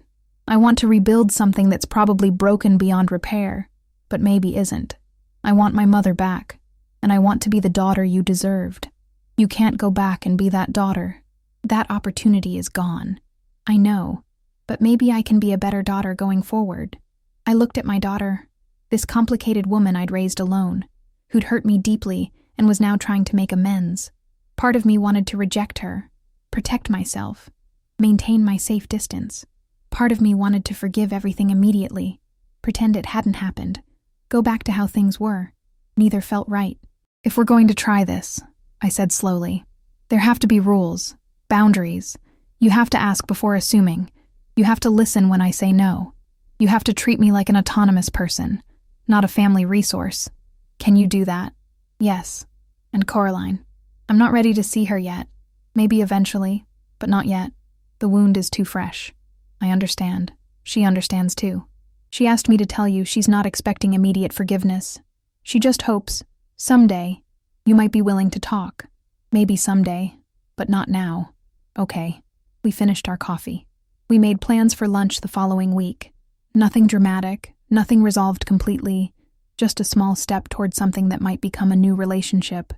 Speaker 1: I want to rebuild something that's probably broken beyond repair, but maybe isn't. I want my mother back, and I want to be the daughter you deserved. You can't go back and be that daughter. That opportunity is gone. I know, but maybe I can be a better daughter going forward." I looked at my daughter, this complicated woman I'd raised alone, who'd hurt me deeply and was now trying to make amends. Part of me wanted to reject her, protect myself, maintain my safe distance. Part of me wanted to forgive everything immediately, pretend it hadn't happened, go back to how things were. Neither felt right. "If we're going to try this," I said slowly, "there have to be rules, boundaries. You have to ask before assuming. You have to listen when I say no. You have to treat me like an autonomous person, not a family resource. Can you do that?" "Yes." "And Coraline? I'm not ready to see her yet. Maybe eventually, but not yet. The wound is too fresh." "I understand. She understands too. She asked me to tell you she's not expecting immediate forgiveness. She just hopes, someday, you might be willing to talk. Maybe someday, but not now." "Okay." We finished our coffee. We made plans for lunch the following week. Nothing dramatic, nothing resolved completely, just a small step toward something that might become a new relationship,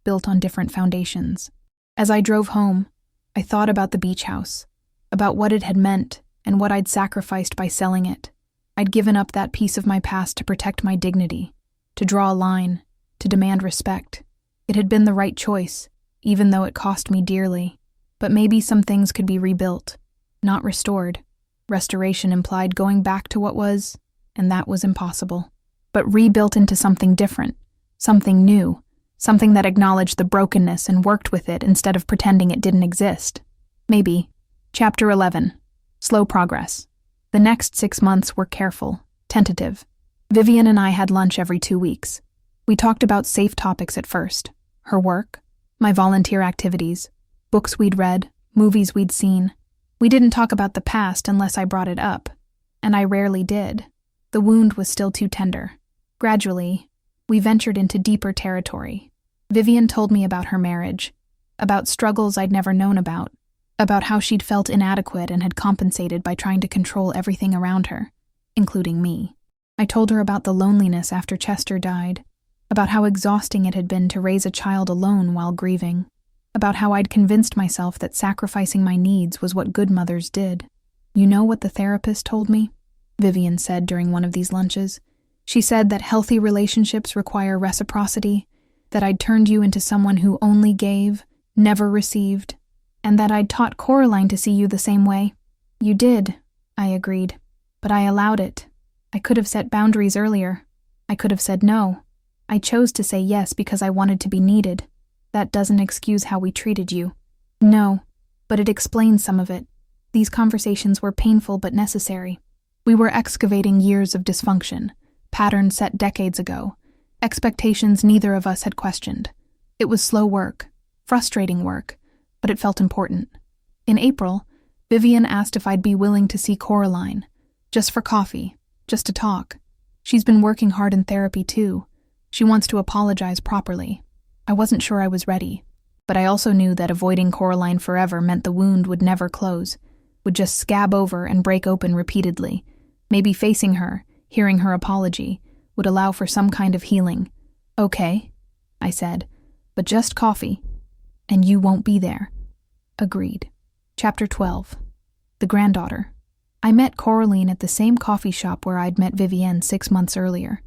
Speaker 1: built on different foundations. As I drove home, I thought about the beach house, about what it had meant and what I'd sacrificed by selling it. I'd given up that piece of my past to protect my dignity, to draw a line, to demand respect. It had been the right choice, even though it cost me dearly. But maybe some things could be rebuilt, not restored. Restoration implied going back to what was, and that was impossible. But rebuilt into something different, something new, something that acknowledged the brokenness and worked with it instead of pretending it didn't exist. Maybe. Chapter 11. Slow progress. The next 6 months were careful, tentative. Vivian and I had lunch every 2 weeks. We talked about safe topics at first. Her work, my volunteer activities, books we'd read, movies we'd seen. We didn't talk about the past unless I brought it up, and I rarely did. The wound was still too tender. Gradually, we ventured into deeper territory. Vivian told me about her marriage, about struggles I'd never known about how she'd felt inadequate and had compensated by trying to control everything around her, including me. I told her about the loneliness after Chester died, about how exhausting it had been to raise a child alone while grieving, about how I'd convinced myself that sacrificing my needs was what good mothers did. "You know what the therapist told me?" Vivian said during one of these lunches. "She said that healthy relationships require reciprocity, that I'd turned you into someone who only gave, never received, and that I'd taught Coraline to see you the same way." "You did," I agreed, "but I allowed it. I could have set boundaries earlier. I could have said no. I chose to say yes because I wanted to be needed. That doesn't excuse how we treated you." "No, but it explains some of it. These conversations were painful but necessary. We were excavating years of dysfunction, patterns set decades ago, expectations neither of us had questioned. It was slow work, frustrating work, but it felt important. In April, Vivian asked if I'd be willing to see Coraline, just for coffee, just to talk. She's been working hard in therapy too. She wants to apologize properly. I wasn't sure I was ready, but I also knew that avoiding Coraline forever meant the wound would never close, would just scab over and break open repeatedly. Maybe facing her, hearing her apology, would allow for some kind of healing. "Okay," I said, "but just coffee. And you won't be there." Agreed. Chapter 12. The Granddaughter. I met Coraline at the same coffee shop where I'd met Vivienne 6 months earlier.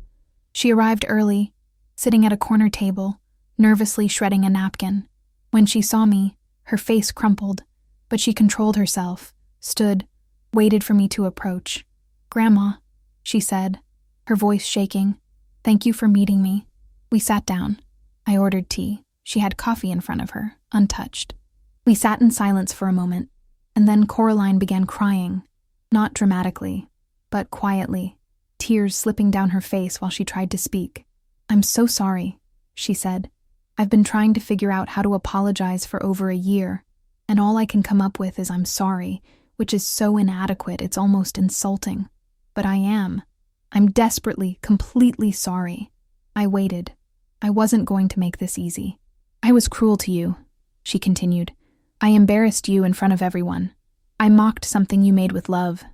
Speaker 1: She arrived early, sitting at a corner table, nervously shredding a napkin. When she saw me, her face crumpled, but she controlled herself, stood, waited for me to approach. "Grandma," she said, her voice shaking, "thank you for meeting me." We sat down. I ordered tea. She had coffee in front of her, untouched. We sat in silence for a moment, and then Coraline began crying, not dramatically, but quietly, tears slipping down her face while she tried to speak. "I'm so sorry," she said. "I've been trying to figure out how to apologize for over a year, and all I can come up with is I'm sorry, which is so inadequate it's almost insulting. But I am. I'm desperately, completely sorry. I waited. I wasn't going to make this easy. I was cruel to you," she continued. "I embarrassed you in front of everyone. I mocked something you made with love.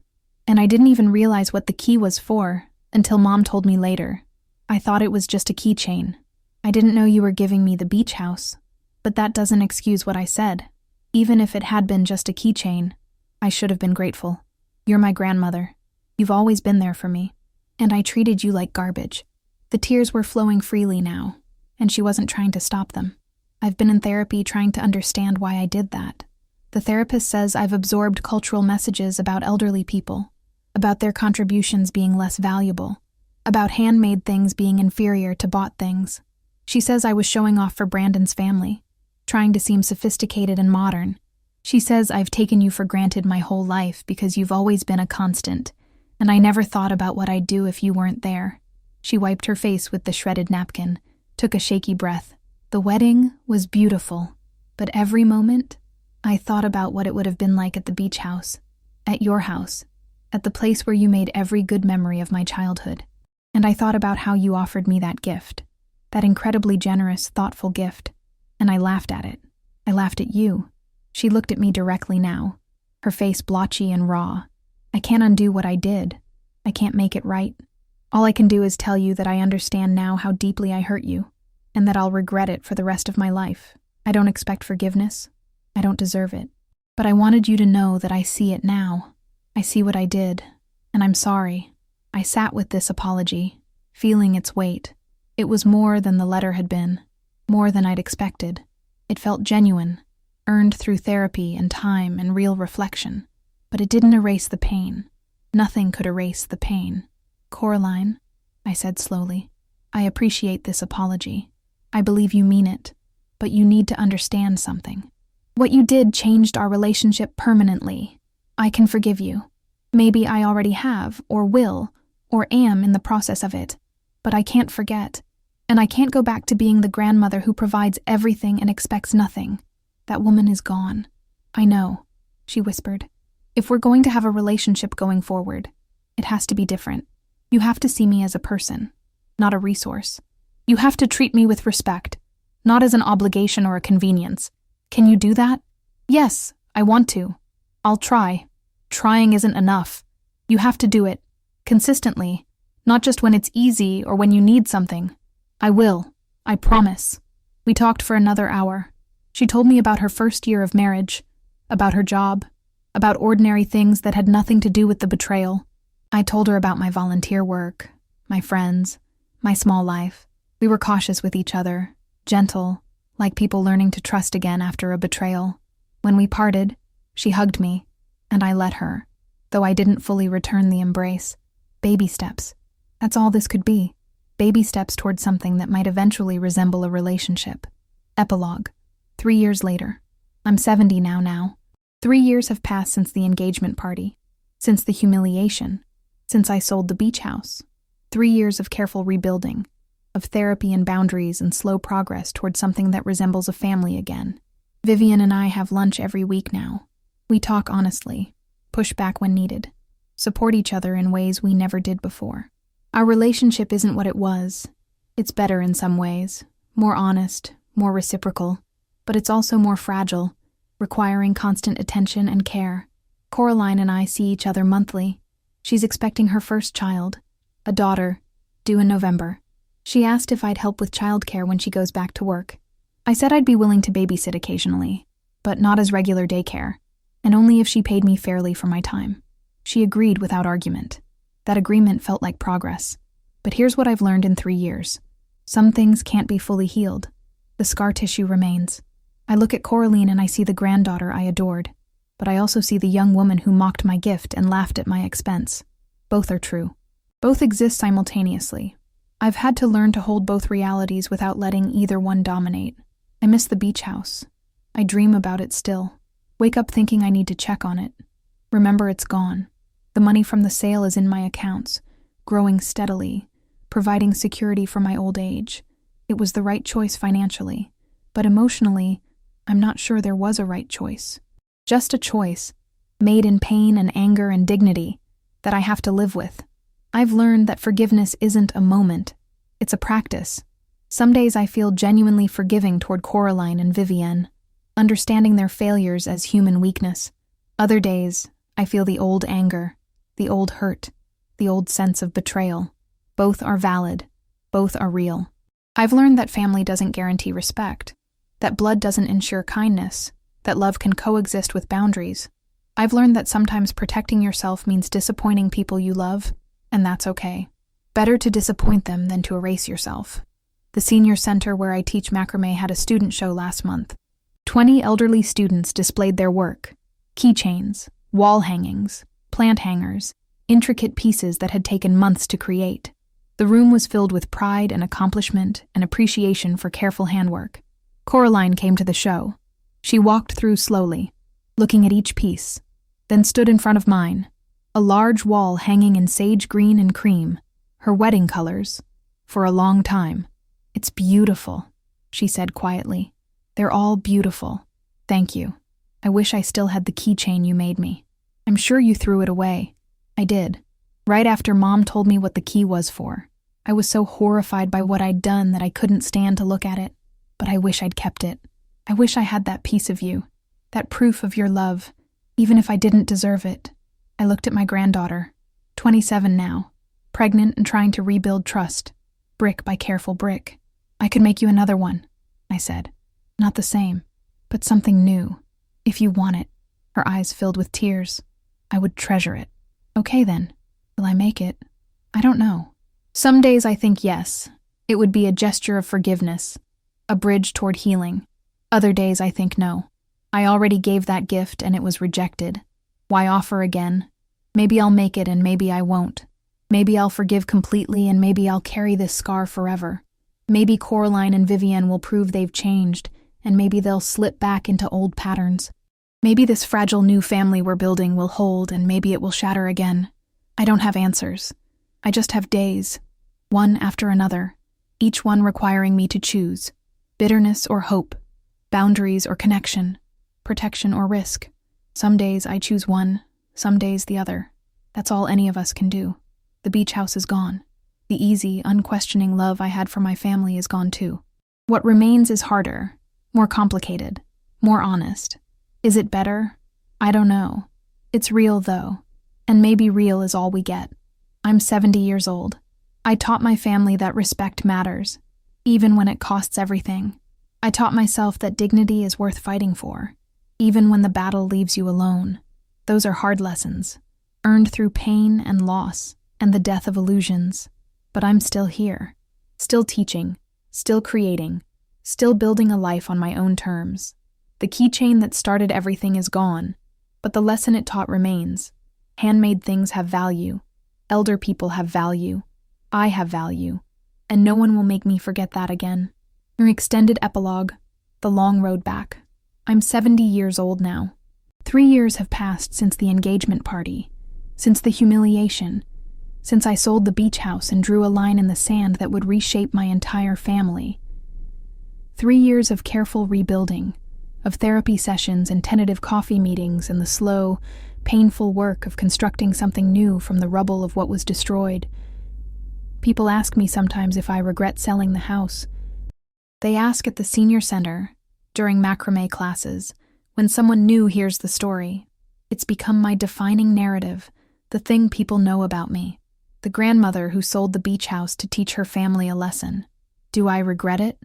Speaker 1: And I didn't even realize what the key was for until Mom told me later. I thought it was just a keychain. I didn't know you were giving me the beach house. But that doesn't excuse what I said. Even if it had been just a keychain, I should have been grateful. You're my grandmother. You've always been there for me. And I treated you like garbage." The tears were flowing freely now, and she wasn't trying to stop them. "I've been in therapy trying to understand why I did that. The therapist says I've absorbed cultural messages about elderly people, about their contributions being less valuable, about handmade things being inferior to bought things. She says I was showing off for Brandon's family, trying to seem sophisticated and modern. She says I've taken you for granted my whole life because you've always been a constant, and I never thought about what I'd do if you weren't there." She wiped her face with the shredded napkin, took a shaky breath. "The wedding was beautiful, but every moment, I thought about what it would have been like at the beach house, at your house, at the place where you made every good memory of my childhood. And I thought about how you offered me that gift, that incredibly generous, thoughtful gift, and I laughed at it. I laughed at you." She looked at me directly now, her face blotchy and raw. "I can't undo what I did. I can't make it right. All I can do is tell you that I understand now how deeply I hurt you, and that I'll regret it for the rest of my life. I don't expect forgiveness. I don't deserve it. But I wanted you to know that I see it now. I see what I did, and I'm sorry." I sat with this apology, feeling its weight. It was more than the letter had been, more than I'd expected. It felt genuine, earned through therapy and time and real reflection. But it didn't erase the pain. Nothing could erase the pain. "Coraline," I said slowly, "I appreciate this apology. I believe you mean it, but you need to understand something. What you did changed our relationship permanently. I can forgive you. Maybe I already have, or will, or am in the process of it, but I can't forget. And I can't go back to being the grandmother who provides everything and expects nothing. That woman is gone." "I know," she whispered. "If we're going to have a relationship going forward, it has to be different. You have to see me as a person, not a resource. You have to treat me with respect, not as an obligation or a convenience. Can you do that?" "Yes, I want to. I'll try. Trying isn't enough. You have to do it, consistently, not just when it's easy or when you need something. I will. I promise." We talked for another hour. She told me about her first year of marriage, about her job, about ordinary things that had nothing to do with the betrayal. I told her about my volunteer work, my friends, my small life. We were cautious with each other, gentle, like people learning to trust again after a betrayal. When we parted, she hugged me, and I let her, though I didn't fully return the embrace. Baby steps. That's all this could be. Baby steps towards something that might eventually resemble a relationship. Epilogue. 3 years later. I'm 70 now. 3 years have passed since the engagement party, since the humiliation, since I sold the beach house. 3 years of careful rebuilding, of therapy and boundaries and slow progress towards something that resembles a family again. Vivian and I have lunch every week now. We talk honestly, push back when needed, support each other in ways we never did before. Our relationship isn't what it was. It's better in some ways, more honest, more reciprocal, but it's also more fragile, requiring constant attention and care. Coraline and I see each other monthly. She's expecting her first child, a daughter, due in November. She asked if I'd help with childcare when she goes back to work. I said I'd be willing to babysit occasionally, but not as regular daycare, and only if she paid me fairly for my time. She agreed without argument. That agreement felt like progress. But here's what I've learned in 3 years. Some things can't be fully healed. The scar tissue remains. I look at Coraline and I see the granddaughter I adored, but I also see the young woman who mocked my gift and laughed at my expense. Both are true. Both exist simultaneously. I've had to learn to hold both realities without letting either one dominate. I miss the beach house. I dream about it still. Wake up thinking I need to check on it. Remember it's gone. The money from the sale is in my accounts, growing steadily, providing security for my old age. It was the right choice financially, but emotionally, I'm not sure there was a right choice. Just a choice, made in pain and anger and dignity, that I have to live with. I've learned that forgiveness isn't a moment, it's a practice. Some days I feel genuinely forgiving toward Coraline and Vivienne, understanding their failures as human weakness. Other days, I feel the old anger, the old hurt, the old sense of betrayal. Both are valid, both are real. I've learned that family doesn't guarantee respect, that blood doesn't ensure kindness, that love can coexist with boundaries. I've learned that sometimes protecting yourself means disappointing people you love, and that's okay. Better to disappoint them than to erase yourself. The senior center where I teach macrame had a student show last month. 20 elderly students displayed their work: keychains, wall hangings, plant hangers, intricate pieces that had taken months to create. The room was filled with pride and accomplishment and appreciation for careful handwork. Coraline came to the show. She walked through slowly, looking at each piece, then stood in front of mine, a large wall hanging in sage green and cream, her wedding colors, for a long time. "It's beautiful," she said quietly. "They're all beautiful. Thank you. I wish I still had the keychain you made me. I'm sure you threw it away." I did. Right after Mom told me what the key was for. I was so horrified by what I'd done that I couldn't stand to look at it. But I wish I'd kept it. I wish I had that piece of you, that proof of your love, even if I didn't deserve it. I looked at my granddaughter, 27 now, pregnant and trying to rebuild trust, brick by careful brick. "I could make you another one," I said. "Not the same, but something new. If you want it." Her eyes filled with tears. "I would treasure it." "Okay then. Will I make it? I don't know." Some days I think yes, it would be a gesture of forgiveness, a bridge toward healing. Other days I think no. I already gave that gift and it was rejected. Why offer again? Maybe I'll make it and maybe I won't. Maybe I'll forgive completely and maybe I'll carry this scar forever. Maybe Coraline and Vivienne will prove they've changed, and maybe they'll slip back into old patterns. Maybe this fragile new family we're building will hold and maybe it will shatter again. I don't have answers. I just have days, one after another, each one requiring me to choose. Bitterness or hope, boundaries or connection, protection or risk. Some days I choose one, some days the other. That's all any of us can do. The beach house is gone. The easy, unquestioning love I had for my family is gone too. What remains is harder, more complicated, more honest. Is it better? I don't know. It's real though, and maybe real is all we get. I'm 70 years old. I taught my family that respect matters, even when it costs everything. I taught myself that dignity is worth fighting for, even when the battle leaves you alone. Those are hard lessons, earned through pain and loss and the death of illusions. But I'm still here, still teaching, still creating, still building a life on my own terms. The keychain that started everything is gone, but the lesson it taught remains. Handmade things have value. Elder people have value. I have value. And no one will make me forget that again. Your extended epilogue, the long road back. I'm 70 years old now. 3 years have passed since the engagement party, since the humiliation, since I sold the beach house and drew a line in the sand that would reshape my entire family. 3 years of careful rebuilding, of therapy sessions and tentative coffee meetings and the slow, painful work of constructing something new from the rubble of what was destroyed. People ask me sometimes if I regret selling the house. They ask at the senior center, during macrame classes, when someone new hears the story. It's become my defining narrative, the thing people know about me. The grandmother who sold the beach house to teach her family a lesson. Do I regret it?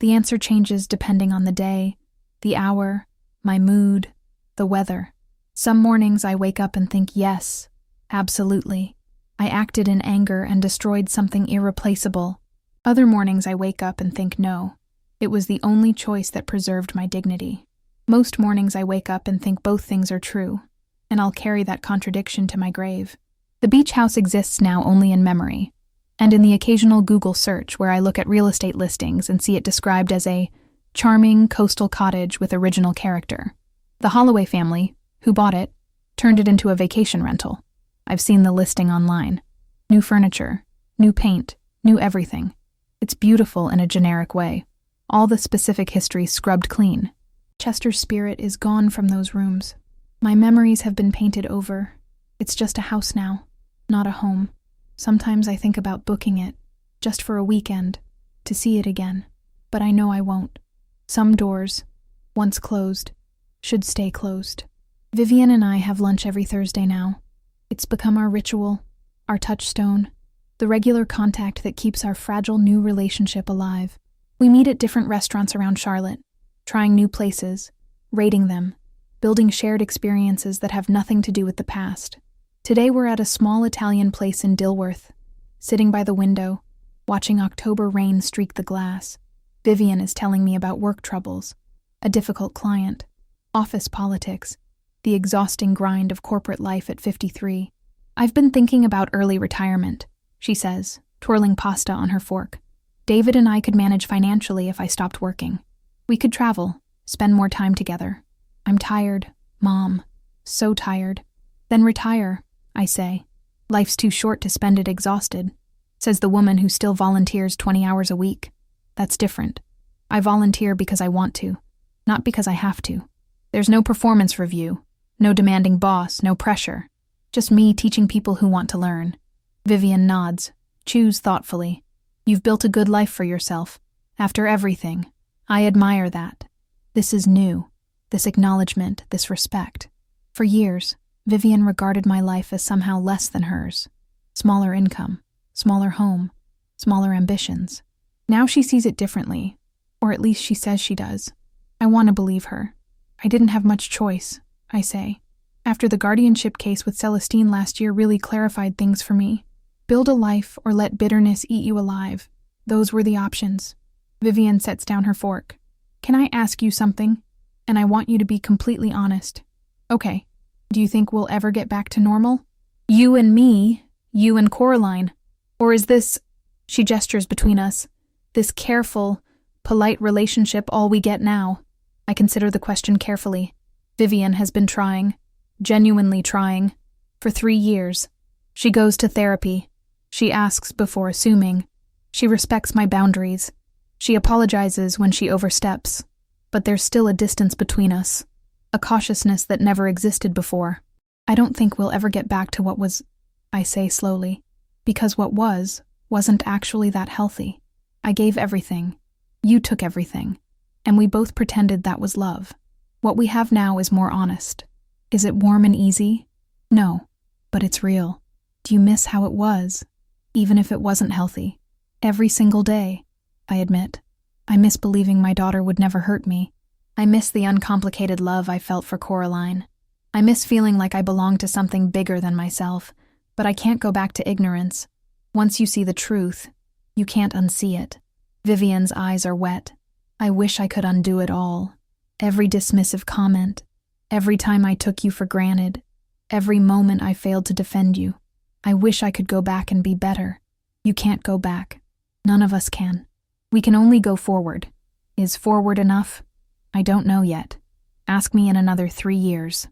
Speaker 1: The answer changes depending on the day, the hour, my mood, the weather. Some mornings I wake up and think yes, absolutely. I acted in anger and destroyed something irreplaceable. Other mornings I wake up and think no. It was the only choice that preserved my dignity. Most mornings I wake up and think both things are true, and I'll carry that contradiction to my grave. The beach house exists now only in memory, and in the occasional Google search where I look at real estate listings and see it described as a charming coastal cottage with original character. The Holloway family, who bought it, turned it into a vacation rental. I've seen the listing online. New furniture, new paint, new everything. It's beautiful in a generic way. All the specific history scrubbed clean. Chester's spirit is gone from those rooms. My memories have been painted over. It's just a house now, not a home. Sometimes I think about booking it, just for a weekend, to see it again. But I know I won't. Some doors, once closed, should stay closed. Vivian and I have lunch every Thursday now. It's become our ritual, our touchstone, the regular contact that keeps our fragile new relationship alive. We meet at different restaurants around Charlotte, trying new places, rating them, building shared experiences that have nothing to do with the past. Today we're at a small Italian place in Dilworth, sitting by the window, watching October rain streak the glass. Vivian is telling me about work troubles, a difficult client, office politics, the exhausting grind of corporate life at 53. I've been thinking about early retirement, she says, twirling pasta on her fork. David and I could manage financially if I stopped working. We could travel, spend more time together. I'm tired, Mom, so tired. Then retire, I say. Life's too short to spend it exhausted, says the woman who still volunteers 20 hours a week. That's different. I volunteer because I want to, not because I have to. There's no performance review, no demanding boss, no pressure. Just me teaching people who want to learn. Vivian nods, chews thoughtfully. You've built a good life for yourself. After everything. I admire that. This is new. This acknowledgement, this respect. For years, Vivian regarded my life as somehow less than hers. Smaller income, smaller home, smaller ambitions. Now she sees it differently, or at least she says she does. I want to believe her. I didn't have much choice, I say. After the guardianship case with Celestine last year really clarified things for me. Build a life or let bitterness eat you alive. Those were the options. Vivian sets down her fork. Can I ask you something? And I want you to be completely honest. Okay. Do you think we'll ever get back to normal? You and me, you and Coraline. Or is this, she gestures between us, this careful, polite relationship all we get now? I consider the question carefully. Vivian has been trying, genuinely trying, for 3 years. She goes to therapy. She asks before assuming. She respects my boundaries. She apologizes when she oversteps. But there's still a distance between us, a cautiousness that never existed before. I don't think we'll ever get back to what was, I say slowly, because what wasn't actually that healthy. I gave everything. You took everything. And we both pretended that was love. What we have now is more honest. Is it warm and easy? No, but it's real. Do you miss how it was, even if it wasn't healthy? Every single day, I admit. I miss believing my daughter would never hurt me. I miss the uncomplicated love I felt for Coraline. I miss feeling like I belonged to something bigger than myself, but I can't go back to ignorance. Once you see the truth, you can't unsee it. Vivian's eyes are wet. I wish I could undo it all. Every dismissive comment, every time I took you for granted, every moment I failed to defend you. I wish I could go back and be better. You can't go back. None of us can. We can only go forward. Is forward enough? I don't know yet. Ask me in another 3 years.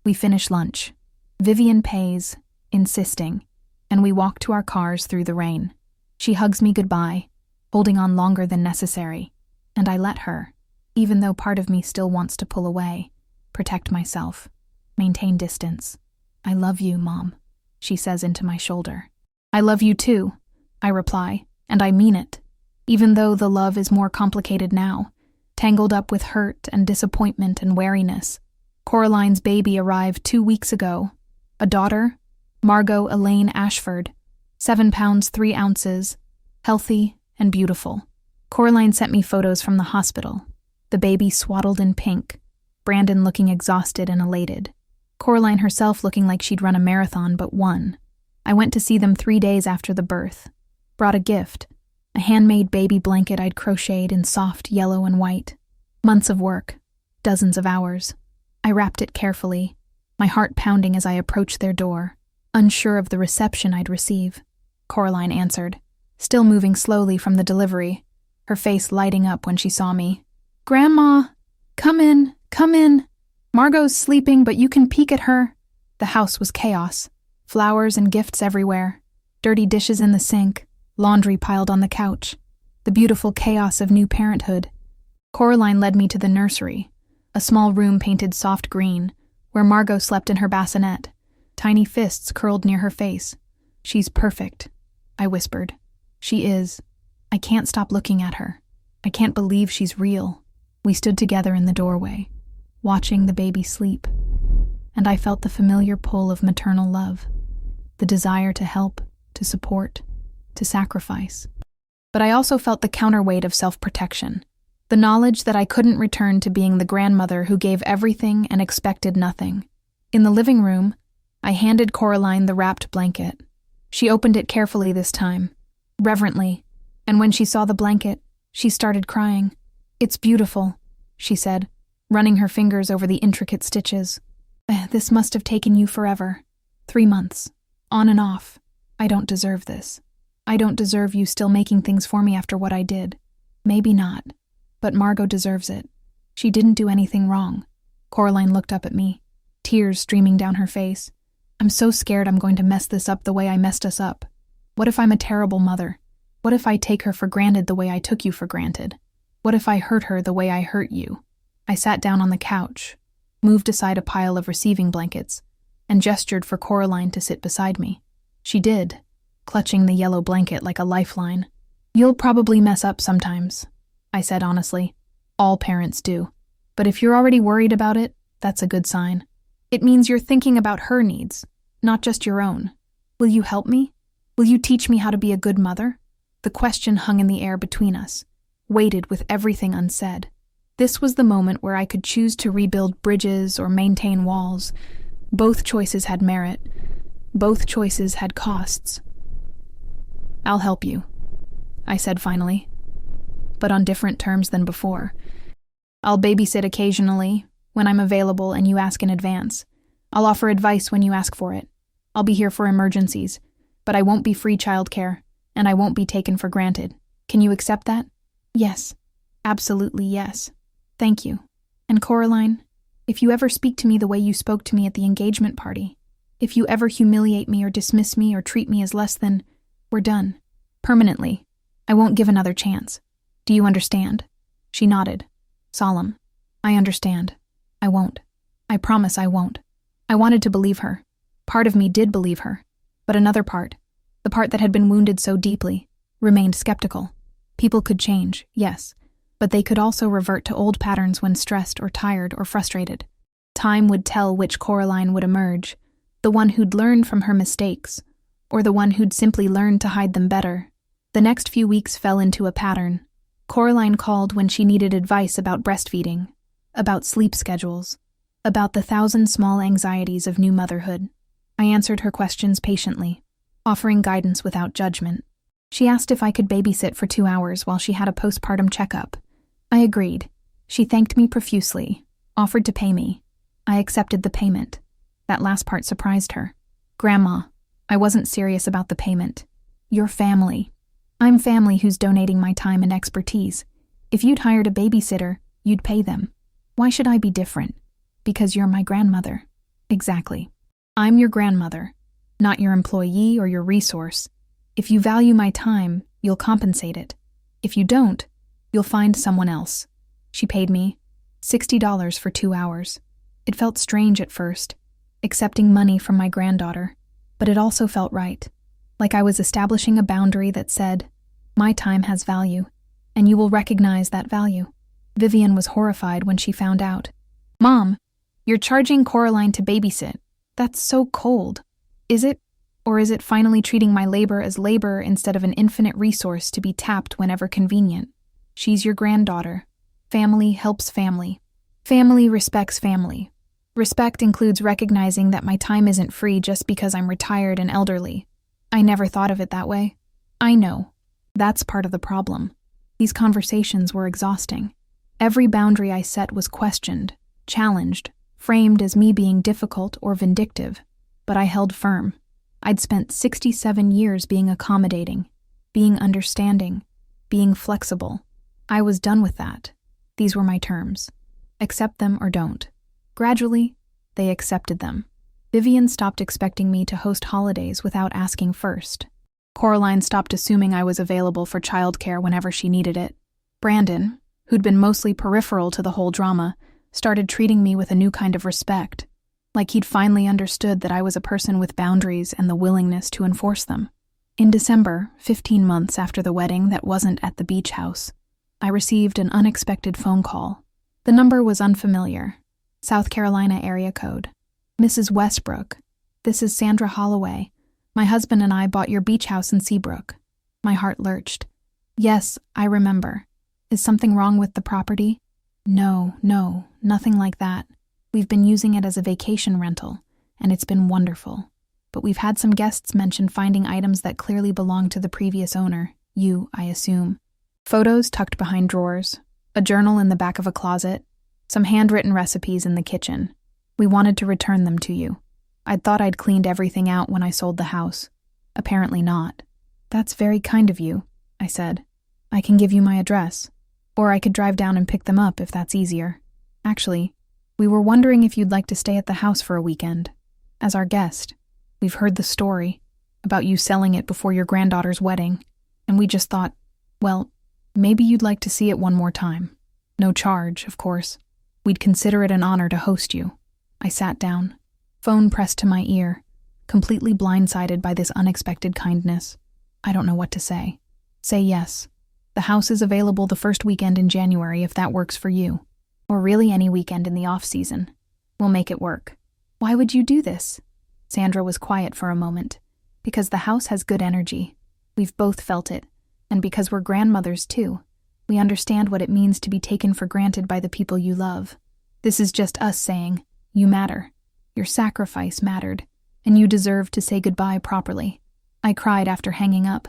Speaker 1: We finish lunch. Vivian pays, insisting, and we walk to our cars through the rain. She hugs me goodbye, holding on longer than necessary, and I let her, even though part of me still wants to pull away, protect myself, maintain distance. I love you, Mom, she says into my shoulder. I love you too, I reply, and I mean it. Even though the love is more complicated now, tangled up with hurt and disappointment and wariness. Coraline's baby arrived 2 weeks ago. A daughter, Margot Elaine Ashford, 7 pounds 3 ounces, healthy and beautiful. Coraline sent me photos from the hospital, the baby swaddled in pink, Brandon looking exhausted and elated, Coraline herself looking like she'd run a marathon but won. I went to see them 3 days after the birth, brought a gift, a handmade baby blanket I'd crocheted in soft yellow and white. Months of work, dozens of hours. I wrapped it carefully, my heart pounding as I approached their door, unsure of the reception I'd receive. Coraline answered, still moving slowly from the delivery, her face lighting up when she saw me. Grandma, come in, come in. Margot's sleeping, but you can peek at her. The house was chaos. Flowers and gifts everywhere, dirty dishes in the sink, laundry piled on the couch, the beautiful chaos of new parenthood. Coraline led me to the nursery, a small room painted soft green, where Margot slept in her bassinet, tiny fists curled near her face. "She's perfect," I whispered. "She is. I can't stop looking at her. I can't believe she's real." We stood together in the doorway, watching the baby sleep, and I felt the familiar pull of maternal love, the desire to help, to support, to sacrifice. But I also felt the counterweight of self-protection, the knowledge that I couldn't return to being the grandmother who gave everything and expected nothing. In the living room, I handed Coraline the wrapped blanket. She opened it carefully this time, reverently, and when she saw the blanket, she started crying. "It's beautiful," she said, running her fingers over the intricate stitches. "This must have taken you forever. 3 months. On and off. I don't deserve this. I don't deserve you still making things for me after what I did. Maybe not. But Margot deserves it. She didn't do anything wrong." Coraline looked up at me, tears streaming down her face. "I'm so scared I'm going to mess this up the way I messed us up. What if I'm a terrible mother? What if I take her for granted the way I took you for granted? What if I hurt her the way I hurt you?" I sat down on the couch, moved aside a pile of receiving blankets, and gestured for Coraline to sit beside me. She did, clutching the yellow blanket like a lifeline. "You'll probably mess up sometimes," I said honestly. "All parents do. But if you're already worried about it, that's a good sign. It means you're thinking about her needs, not just your own. Will you help me? Will you teach me how to be a good mother?" The question hung in the air between us, weighted with everything unsaid. This was the moment where I could choose to rebuild bridges or maintain walls. Both choices had merit. Both choices had costs. "I'll help you," I said finally, but on different terms than before. "I'll babysit occasionally, when I'm available and you ask in advance. I'll offer advice when you ask for it. I'll be here for emergencies, but I won't be free childcare, and I won't be taken for granted. Can you accept that?" "Yes, absolutely yes. Thank you. And Coraline, if you ever speak to me the way you spoke to me at the engagement party, if you ever humiliate me or dismiss me or treat me as less than, we're done. Permanently. I won't give another chance. Do you understand?" She nodded. Solemn. "I understand. I won't. I promise I won't." I wanted to believe her. Part of me did believe her. But another part, the part that had been wounded so deeply, remained skeptical. People could change, yes, but they could also revert to old patterns when stressed or tired or frustrated. Time would tell which Coraline would emerge, the one who'd learned from her mistakes, or the one who'd simply learned to hide them better. The next few weeks fell into a pattern. Coraline called when she needed advice about breastfeeding, about sleep schedules, about the 1,000 small anxieties of new motherhood. I answered her questions patiently, offering guidance without judgment. She asked if I could babysit for 2 hours while she had a postpartum checkup. I agreed. She thanked me profusely, offered to pay me. I accepted the payment. That last part surprised her. "Grandma, I wasn't serious about the payment. You're family. I'm family who's donating my time and expertise. If you'd hired a babysitter, you'd pay them. Why should I be different? Because you're my grandmother." "Exactly. I'm your grandmother, not your employee or your resource. If you value my time, you'll compensate it. If you don't, you'll find someone else." She paid me $60 for 2 hours. It felt strange at first, accepting money from my granddaughter, but it also felt right, like I was establishing a boundary that said, "My time has value, and you will recognize that value." Vivian was horrified when she found out. "Mom, you're charging Coraline to babysit. That's so cold. Is it? Or is it finally treating my labor as labor instead of an infinite resource to be tapped whenever convenient? She's your granddaughter. Family helps family. Family respects family. Respect includes recognizing that my time isn't free just because I'm retired and elderly. I never thought of it that way. I know. That's part of the problem. These conversations were exhausting. Every boundary I set was questioned, challenged, framed as me being difficult or vindictive. But I held firm. I'd spent 67 years being accommodating, being understanding, being flexible. I was done with that. These were my terms. Accept them or don't. Gradually, they accepted them. Vivian stopped expecting me to host holidays without asking first. Coraline stopped assuming I was available for childcare whenever she needed it. Brandon, who'd been mostly peripheral to the whole drama, started treating me with a new kind of respect, like he'd finally understood that I was a person with boundaries and the willingness to enforce them. In December, 15 months after the wedding that wasn't at the beach house, I received an unexpected phone call. The number was unfamiliar. South Carolina area code. Mrs. Westbrook, this is Sandra Holloway. My husband and I bought your beach house in Seabrook. My heart lurched. Yes, I remember. Is something wrong with the property? No, nothing like that. We've been using it as a vacation rental, and it's been wonderful. But we've had some guests mention finding items that clearly belong to the previous owner, you, I assume. Photos tucked behind drawers, a journal in the back of a closet, some handwritten recipes in the kitchen. We wanted to return them to you. I'd thought I'd cleaned everything out when I sold the house. Apparently not. That's very kind of you, I said. I can give you my address. Or I could drive down and pick them up if that's easier. Actually, we were wondering if you'd like to stay at the house for a weekend. As our guest, we've heard the story about you selling it before your granddaughter's wedding, and we just thought, well, maybe you'd like to see it one more time. No charge, of course. We'd consider it an honor to host you. I sat down, phone pressed to my ear, completely blindsided by this unexpected kindness. I don't know what to say. Say yes. The house is available the first weekend in January if that works for you. Or really any weekend in the off-season. We'll make it work. Why would you do this? Sandra was quiet for a moment. Because the house has good energy. We've both felt it. And because we're grandmothers too. We understand what it means to be taken for granted by the people you love. This is just us saying, you matter. Your sacrifice mattered. And you deserve to say goodbye properly. I cried after hanging up.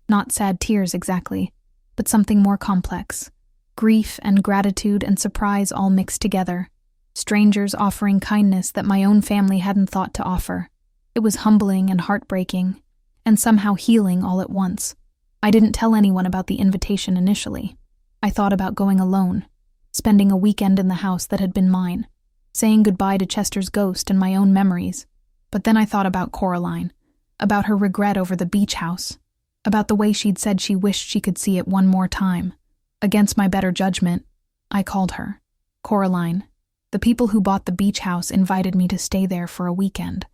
Speaker 1: Not sad tears exactly, but something more complex. Grief and gratitude and surprise all mixed together. Strangers offering kindness that my own family hadn't thought to offer. It was humbling and heartbreaking, and somehow healing all at once. I didn't tell anyone about the invitation initially. I thought about going alone, spending a weekend in the house that had been mine, saying goodbye to Chester's ghost and my own memories. But then I thought about Coraline, about her regret over the beach house, about the way she'd said she wished she could see it one more time. Against my better judgment, I called her. Coraline, the people who bought the beach house invited me to stay there for a weekend.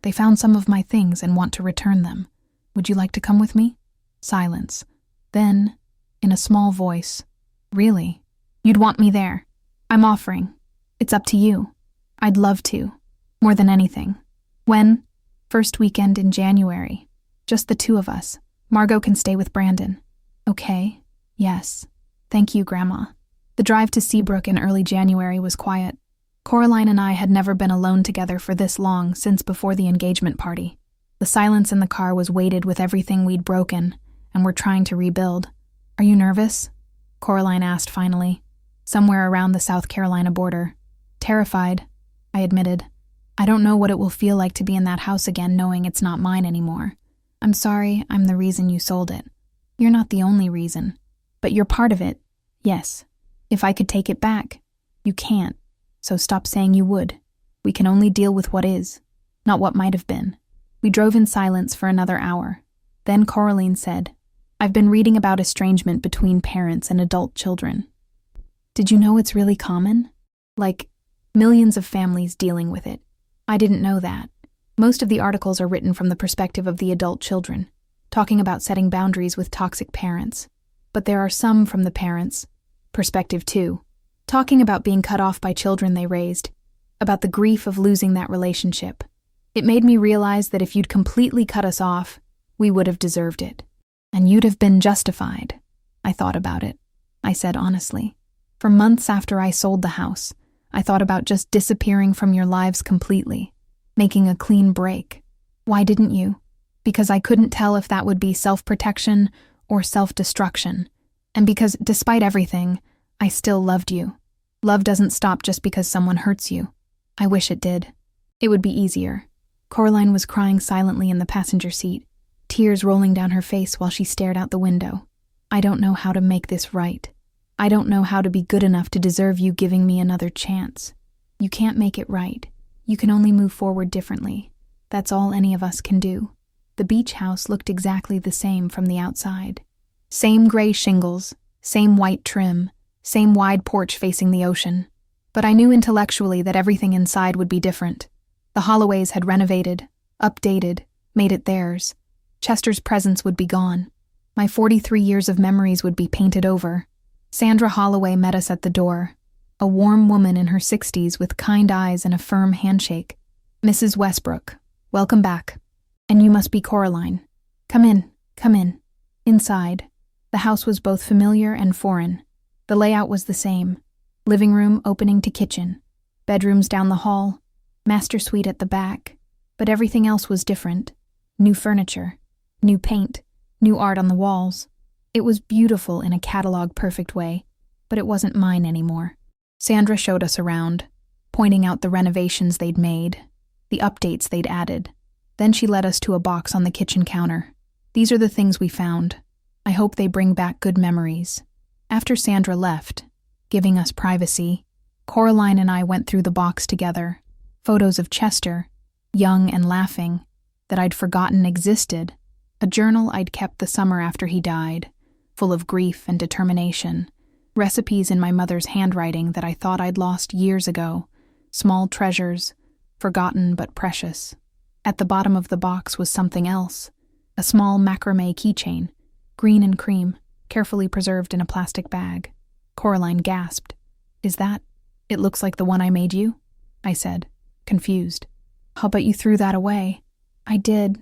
Speaker 1: They found some of my things and want to return them. Would you like to come with me? Silence. Then, in a small voice, really? You'd want me there. I'm offering. It's up to you. I'd love to. More than anything. When? First weekend in January. Just the two of us. Margot can stay with Brandon. Okay. Yes. Thank you, Grandma. The drive to Seabrook in early January was quiet. Coraline and I had never been alone together for this long since before the engagement party. The silence in the car was weighted with everything we'd broken, and were trying to rebuild. Are you nervous? Coraline asked finally, somewhere around the South Carolina border. Terrified, I admitted. I don't know what it will feel like to be in that house again knowing it's not mine anymore. I'm sorry I'm the reason you sold it. You're not the only reason. But you're part of it, yes. If I could take it back, you can't. So stop saying you would. We can only deal with what is, not what might have been. We drove in silence for another hour. Then Coraline said, I've been reading about estrangement between parents and adult children. Did you know it's really common? Like, millions of families dealing with it. I didn't know that. Most of the articles are written from the perspective of the adult children, talking about setting boundaries with toxic parents. But there are some from the parents' perspective too, talking about being cut off by children they raised, about the grief of losing that relationship. It made me realize that if you'd completely cut us off, we would have deserved it. And you'd have been justified. I thought about it. I said honestly. For months after I sold the house, I thought about just disappearing from your lives completely, making a clean break. Why didn't you? Because I couldn't tell if that would be self-protection or self-destruction. And because, despite everything, I still loved you. Love doesn't stop just because someone hurts you. I wish it did. It would be easier. Coraline was crying silently in the passenger seat, tears rolling down her face while she stared out the window. I don't know how to make this right. I don't know how to be good enough to deserve you giving me another chance. You can't make it right. You can only move forward differently. That's all any of us can do. The beach house looked exactly the same from the outside. Same gray shingles, same white trim, same wide porch facing the ocean. But I knew intellectually that everything inside would be different. The Holloways had renovated, updated, made it theirs. Chester's presence would be gone. My 43 years of memories would be painted over. Sandra Holloway met us at the door, a warm woman in her 60s with kind eyes and a firm handshake. "Mrs. Westbrook, welcome back. And you must be Coraline. Come in, come in." Inside, the house was both familiar and foreign. The layout was the same. Living room opening to kitchen, bedrooms down the hall, master suite at the back, but everything else was different. New furniture, new paint, new art on the walls. It was beautiful in a catalog-perfect way, but it wasn't mine anymore. Sandra showed us around, pointing out the renovations they'd made, the updates they'd added. Then she led us to a box on the kitchen counter. "These are the things we found. I hope they bring back good memories." After Sandra left, giving us privacy, Coraline and I went through the box together. Photos of Chester, young and laughing, that I'd forgotten existed. A journal I'd kept the summer after he died, full of grief and determination. Recipes in my mother's handwriting that I thought I'd lost years ago. Small treasures, forgotten but precious. At the bottom of the box was something else. A small macrame keychain, green and cream, carefully preserved in a plastic bag. Coraline gasped. "Is that? It looks like the one I made you?" I said, confused. "I'll bet you threw that away." "I did.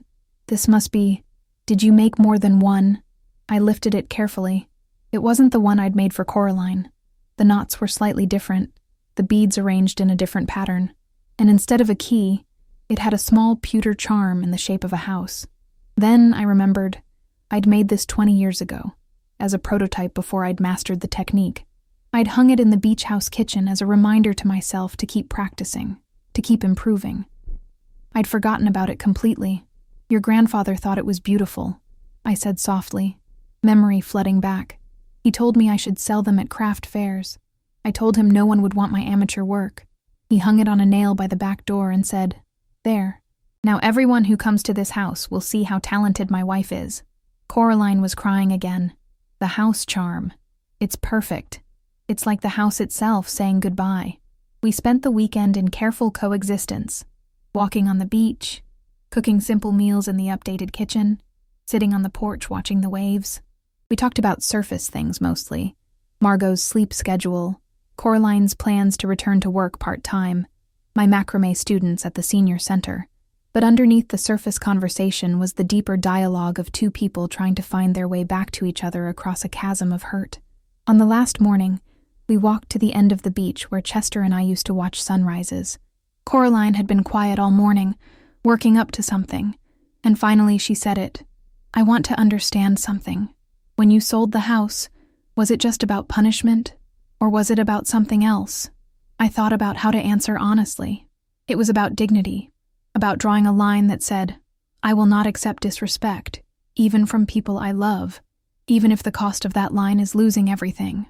Speaker 1: This must be... Did you make more than one?" I lifted it carefully. It wasn't the one I'd made for Coraline. The knots were slightly different, the beads arranged in a different pattern, and instead of a key, it had a small pewter charm in the shape of a house. Then I remembered I'd made this 20 years ago, as a prototype before I'd mastered the technique. I'd hung it in the beach house kitchen as a reminder to myself to keep practicing, to keep improving. I'd forgotten about it completely. "Your grandfather thought it was beautiful," I said softly, memory flooding back. "He told me I should sell them at craft fairs. I told him no one would want my amateur work. He hung it on a nail by the back door and said, 'There. Now everyone who comes to this house will see how talented my wife is.'" Coraline was crying again. "The house charm. It's perfect. It's like the house itself saying goodbye." We spent the weekend in careful coexistence, walking on the beach, cooking simple meals in the updated kitchen, sitting on the porch watching the waves. We talked about surface things mostly. Margot's sleep schedule, Coraline's plans to return to work part-time, my macrame students at the senior center. But underneath the surface conversation was the deeper dialogue of two people trying to find their way back to each other across a chasm of hurt. On the last morning, we walked to the end of the beach where Chester and I used to watch sunrises. Coraline had been quiet all morning, working up to something, and finally she said it. "I want to understand something. When you sold the house, was it just about punishment, or was it about something else?" I thought about how to answer honestly. It was about dignity, about drawing a line that said, "I will not accept disrespect, even from people I love, even if the cost of that line is losing everything."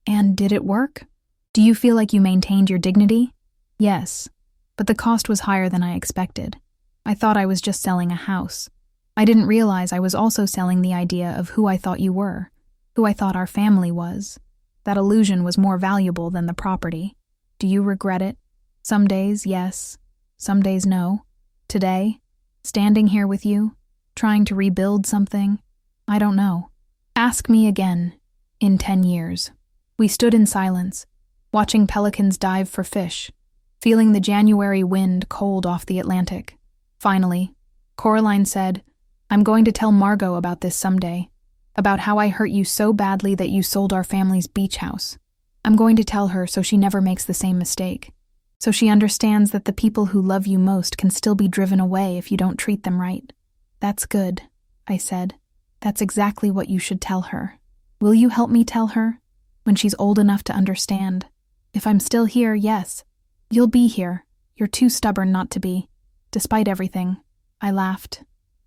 Speaker 1: And did it work? "Do you feel like you maintained your dignity?" "Yes, but the cost was higher than I expected. I thought I was just selling a house. I didn't realize I was also selling the idea of who I thought you were, who I thought our family was. That illusion was more valuable than the property. Do you regret it? Some days, yes. Some days, no. Today, standing here with you, trying to rebuild something, I don't know. Ask me again, in 10 years. We stood in silence, watching pelicans dive for fish, feeling the January wind cold off the Atlantic. Finally, Coraline said, "I'm going to tell Margot about this someday, about how I hurt you so badly that you sold our family's beach house. I'm going to tell her so she never makes the same mistake, so she understands that the people who love you most can still be driven away if you don't treat them right." "That's good," I said. "That's exactly what you should tell her. Will you help me tell her? When she's old enough to understand. If I'm still here, yes. You'll be here. You're too stubborn not to be. Despite everything." I laughed.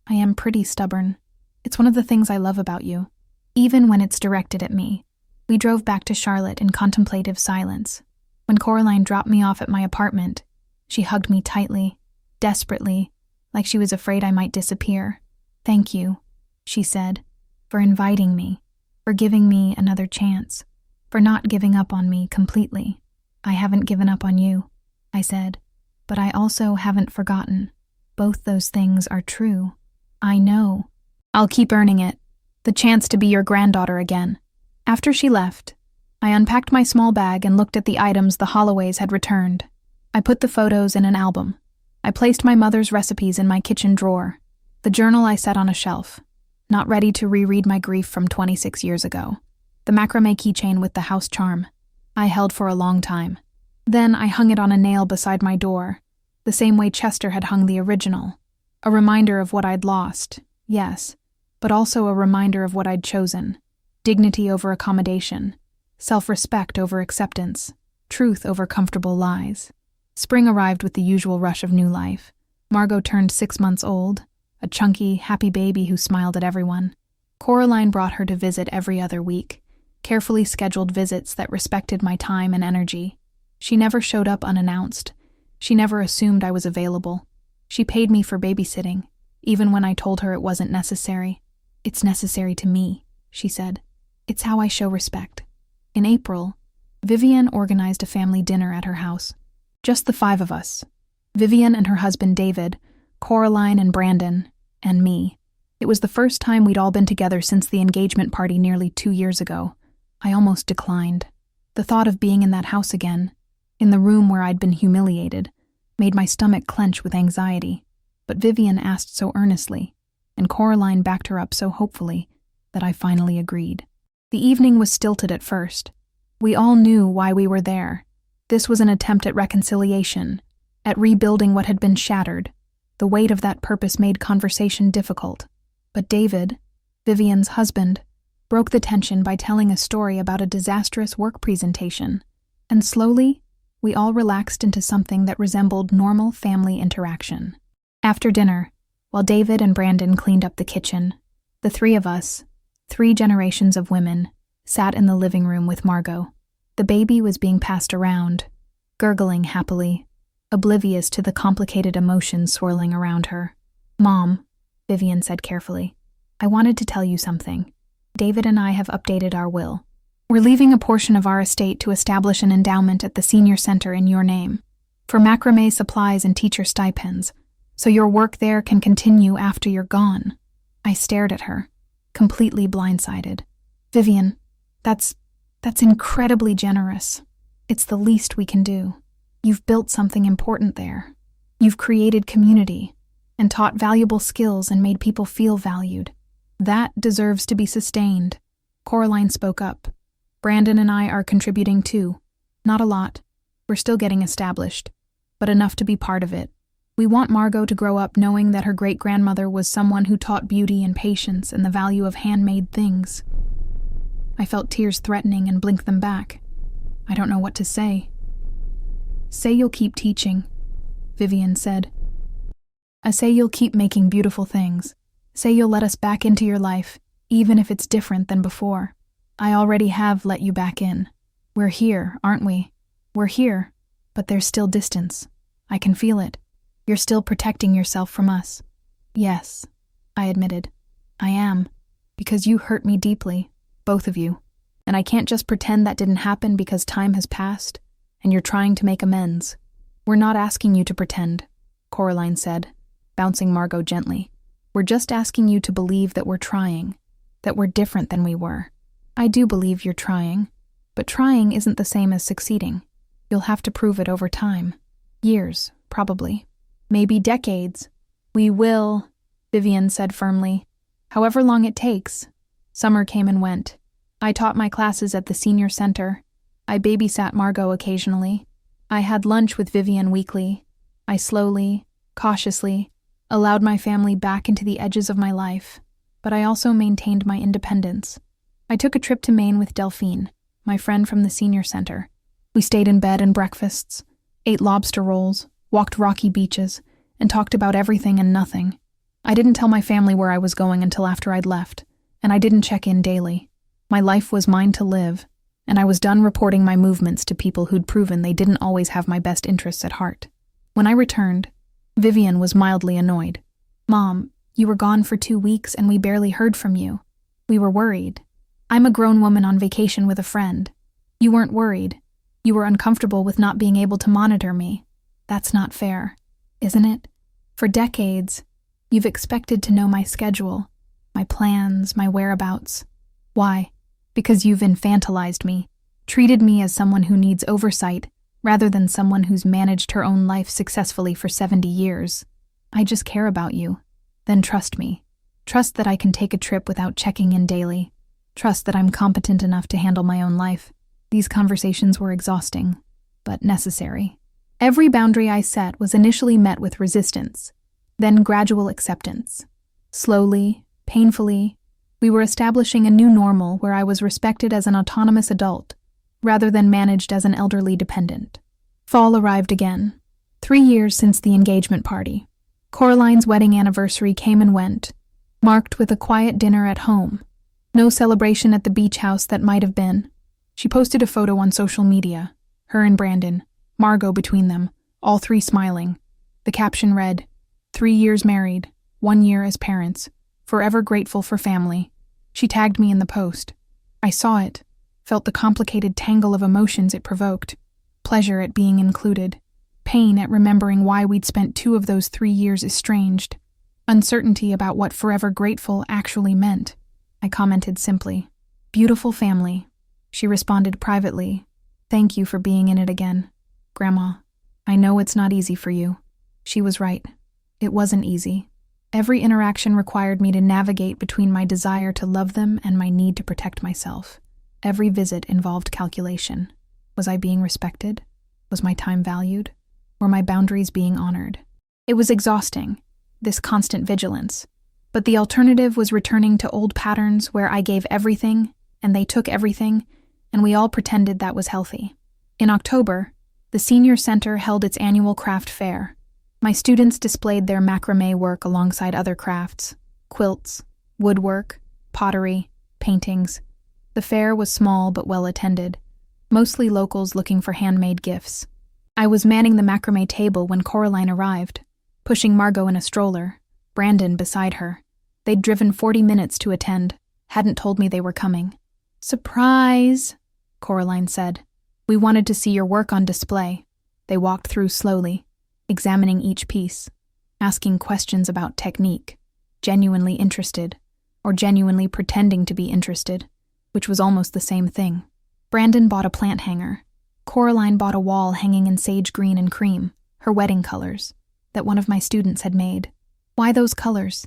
Speaker 1: "I am pretty stubborn. It's one of the things I love about you, even when it's directed at me." We drove back to Charlotte in contemplative silence. When Coraline dropped me off at my apartment, She hugged me tightly, desperately, like she was afraid I might disappear. "Thank you," she said, "for inviting me, for giving me another chance, for not giving up on me completely." "I haven't given up on you," I said, "but I also haven't forgotten. Both those things are true." "I know. I'll keep earning it. The chance to be your granddaughter again." After she left, I unpacked my small bag and looked at the items the Holloways had returned. I put the photos in an album. I placed my mother's recipes in my kitchen drawer. The journal I set on a shelf, not ready to reread my grief from 26 years ago. The macrame keychain with the house charm I held for a long time. Then I hung it on a nail beside my door, the same way Chester had hung the original. A reminder of what I'd lost, yes, but also a reminder of what I'd chosen. Dignity over accommodation, self-respect over acceptance, truth over comfortable lies. Spring arrived with the usual rush of new life. Margot turned 6 months old, a chunky, happy baby who smiled at everyone. Coraline brought her to visit every other week, carefully scheduled visits that respected my time and energy. She never showed up unannounced. She never assumed I was available. She paid me for babysitting, even when I told her it wasn't necessary. "It's necessary to me," she said. "It's how I show respect." In April, Vivian organized a family dinner at her house. Just the 5 of us. Vivian and her husband David, Coraline and Brandon, and me. It was the first time we'd all been together since the engagement party nearly 2 years ago. I almost declined. The thought of being in that house again, in the room where I'd been humiliated, made my stomach clench with anxiety. But Vivian asked so earnestly, and Coraline backed her up so hopefully, that I finally agreed. The evening was stilted at first. We all knew why we were there. This was an attempt at reconciliation, at rebuilding what had been shattered. The weight of that purpose made conversation difficult. But David, Vivian's husband, broke the tension by telling a story about a disastrous work presentation. And slowly, we all relaxed into something that resembled normal family interaction. After dinner, while David and Brandon cleaned up the kitchen, the 3 of us, 3 generations of women, sat in the living room with Margot. The baby was being passed around, gurgling happily, oblivious to the complicated emotions swirling around her. "Mom," Vivian said carefully, "I wanted to tell you something. David and I have updated our will. We're leaving a portion of our estate to establish an endowment at the senior center in your name, for macrame supplies and teacher stipends, so your work there can continue after you're gone." I stared at her, completely blindsided. "Vivian, that's incredibly generous. It's the least we can do. You've built something important there. You've created community, and taught valuable skills and made people feel valued. That deserves to be sustained." Coraline spoke up. "Brandon and I are contributing too. Not a lot. We're still getting established, but enough to be part of it. We want Margot to grow up knowing that her great-grandmother was someone who taught beauty and patience and the value of handmade things." I felt tears threatening and blinked them back. I don't know what to say. "Say you'll keep teaching," Vivian said. "I say you'll keep making beautiful things. Say you'll let us back into your life, even if it's different than before. I already have let you back in. We're here, aren't we? We're here, but there's still distance. I can feel it. You're still protecting yourself from us." "Yes," I admitted. "I am, because you hurt me deeply, both of you. And I can't just pretend that didn't happen because time has passed, and you're trying to make amends." "We're not asking you to pretend," Coraline said, bouncing Margot gently. "We're just asking you to believe that we're trying, that we're different than we were. I do believe you're trying, but trying isn't the same as succeeding. You'll have to prove it over time. Years, probably. Maybe decades." "We will," Vivian said firmly. "However long it takes." Summer came and went. I taught my classes at the senior center. I babysat Margot occasionally. I had lunch with Vivian weekly. I slowly, cautiously, allowed my family back into the edges of my life, but I also maintained my independence. I took a trip to Maine with Delphine, my friend from the senior center. We stayed in bed and breakfasts, ate lobster rolls, walked rocky beaches, and talked about everything and nothing. I didn't tell my family where I was going until after I'd left, and I didn't check in daily. My life was mine to live, and I was done reporting my movements to people who'd proven they didn't always have my best interests at heart. When I returned, Vivian was mildly annoyed. "Mom, you were gone for 2 weeks and we barely heard from you. We were worried. I'm a grown woman on vacation with a friend. You weren't worried. You were uncomfortable with not being able to monitor me. That's not fair, isn't it? For decades, you've expected to know my schedule, my plans, my whereabouts. Why? Because you've infantilized me, treated me as someone who needs oversight rather than someone who's managed her own life successfully for 70 years. I just care about you. Then trust me. Trust that I can take a trip without checking in daily. Trust that I'm competent enough to handle my own life." These conversations were exhausting, but necessary. Every boundary I set was initially met with resistance, then gradual acceptance. Slowly, painfully, we were establishing a new normal where I was respected as an autonomous adult, rather than managed as an elderly dependent. Fall arrived again. 3 years since the engagement party. Coraline's wedding anniversary came and went, marked with a quiet dinner at home. No celebration at the beach house that might have been. She posted a photo on social media, her and Brandon, Margot between them, all three smiling. The caption read, 3 years married, 1 year as parents, forever grateful for family. She tagged me in the post. I saw it, felt the complicated tangle of emotions it provoked. Pleasure at being included. Pain at remembering why we'd spent 2 of those 3 years estranged. Uncertainty about what forever grateful actually meant. I commented simply, "Beautiful family." She responded privately, "Thank you for being in it again. Grandma, I know it's not easy for you." She was right. It wasn't easy. Every interaction required me to navigate between my desire to love them and my need to protect myself. Every visit involved calculation. Was I being respected? Was my time valued? Were my boundaries being honored? It was exhausting, this constant vigilance. But the alternative was returning to old patterns where I gave everything, and they took everything, and we all pretended that was healthy. In October, the Senior Center held its annual craft fair. My students displayed their macrame work alongside other crafts, quilts, woodwork, pottery, paintings. The fair was small but well attended, mostly locals looking for handmade gifts. I was manning the macrame table when Coraline arrived, pushing Margot in a stroller, Brandon beside her. They'd driven 40 minutes to attend, hadn't told me they were coming. "Surprise," Coraline said. "We wanted to see your work on display." They walked through slowly, examining each piece, asking questions about technique, genuinely interested, or genuinely pretending to be interested, which was almost the same thing. Brandon bought a plant hanger. Coraline bought a wall hanging in sage green and cream, her wedding colors, that one of my students had made. "Why those colors?"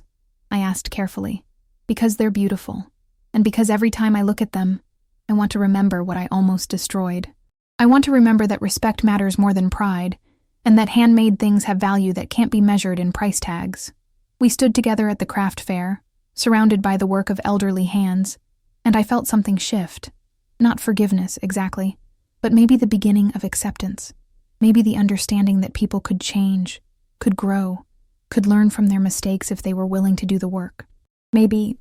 Speaker 1: I asked carefully. "Because they're beautiful, and because every time I look at them, I want to remember what I almost destroyed. I want to remember that respect matters more than pride, and that handmade things have value that can't be measured in price tags." We stood together at the craft fair, surrounded by the work of elderly hands, and I felt something shift. Not forgiveness, exactly, but maybe the beginning of acceptance. Maybe the understanding that people could change, could grow, could learn from their mistakes if they were willing to do the work. Maybe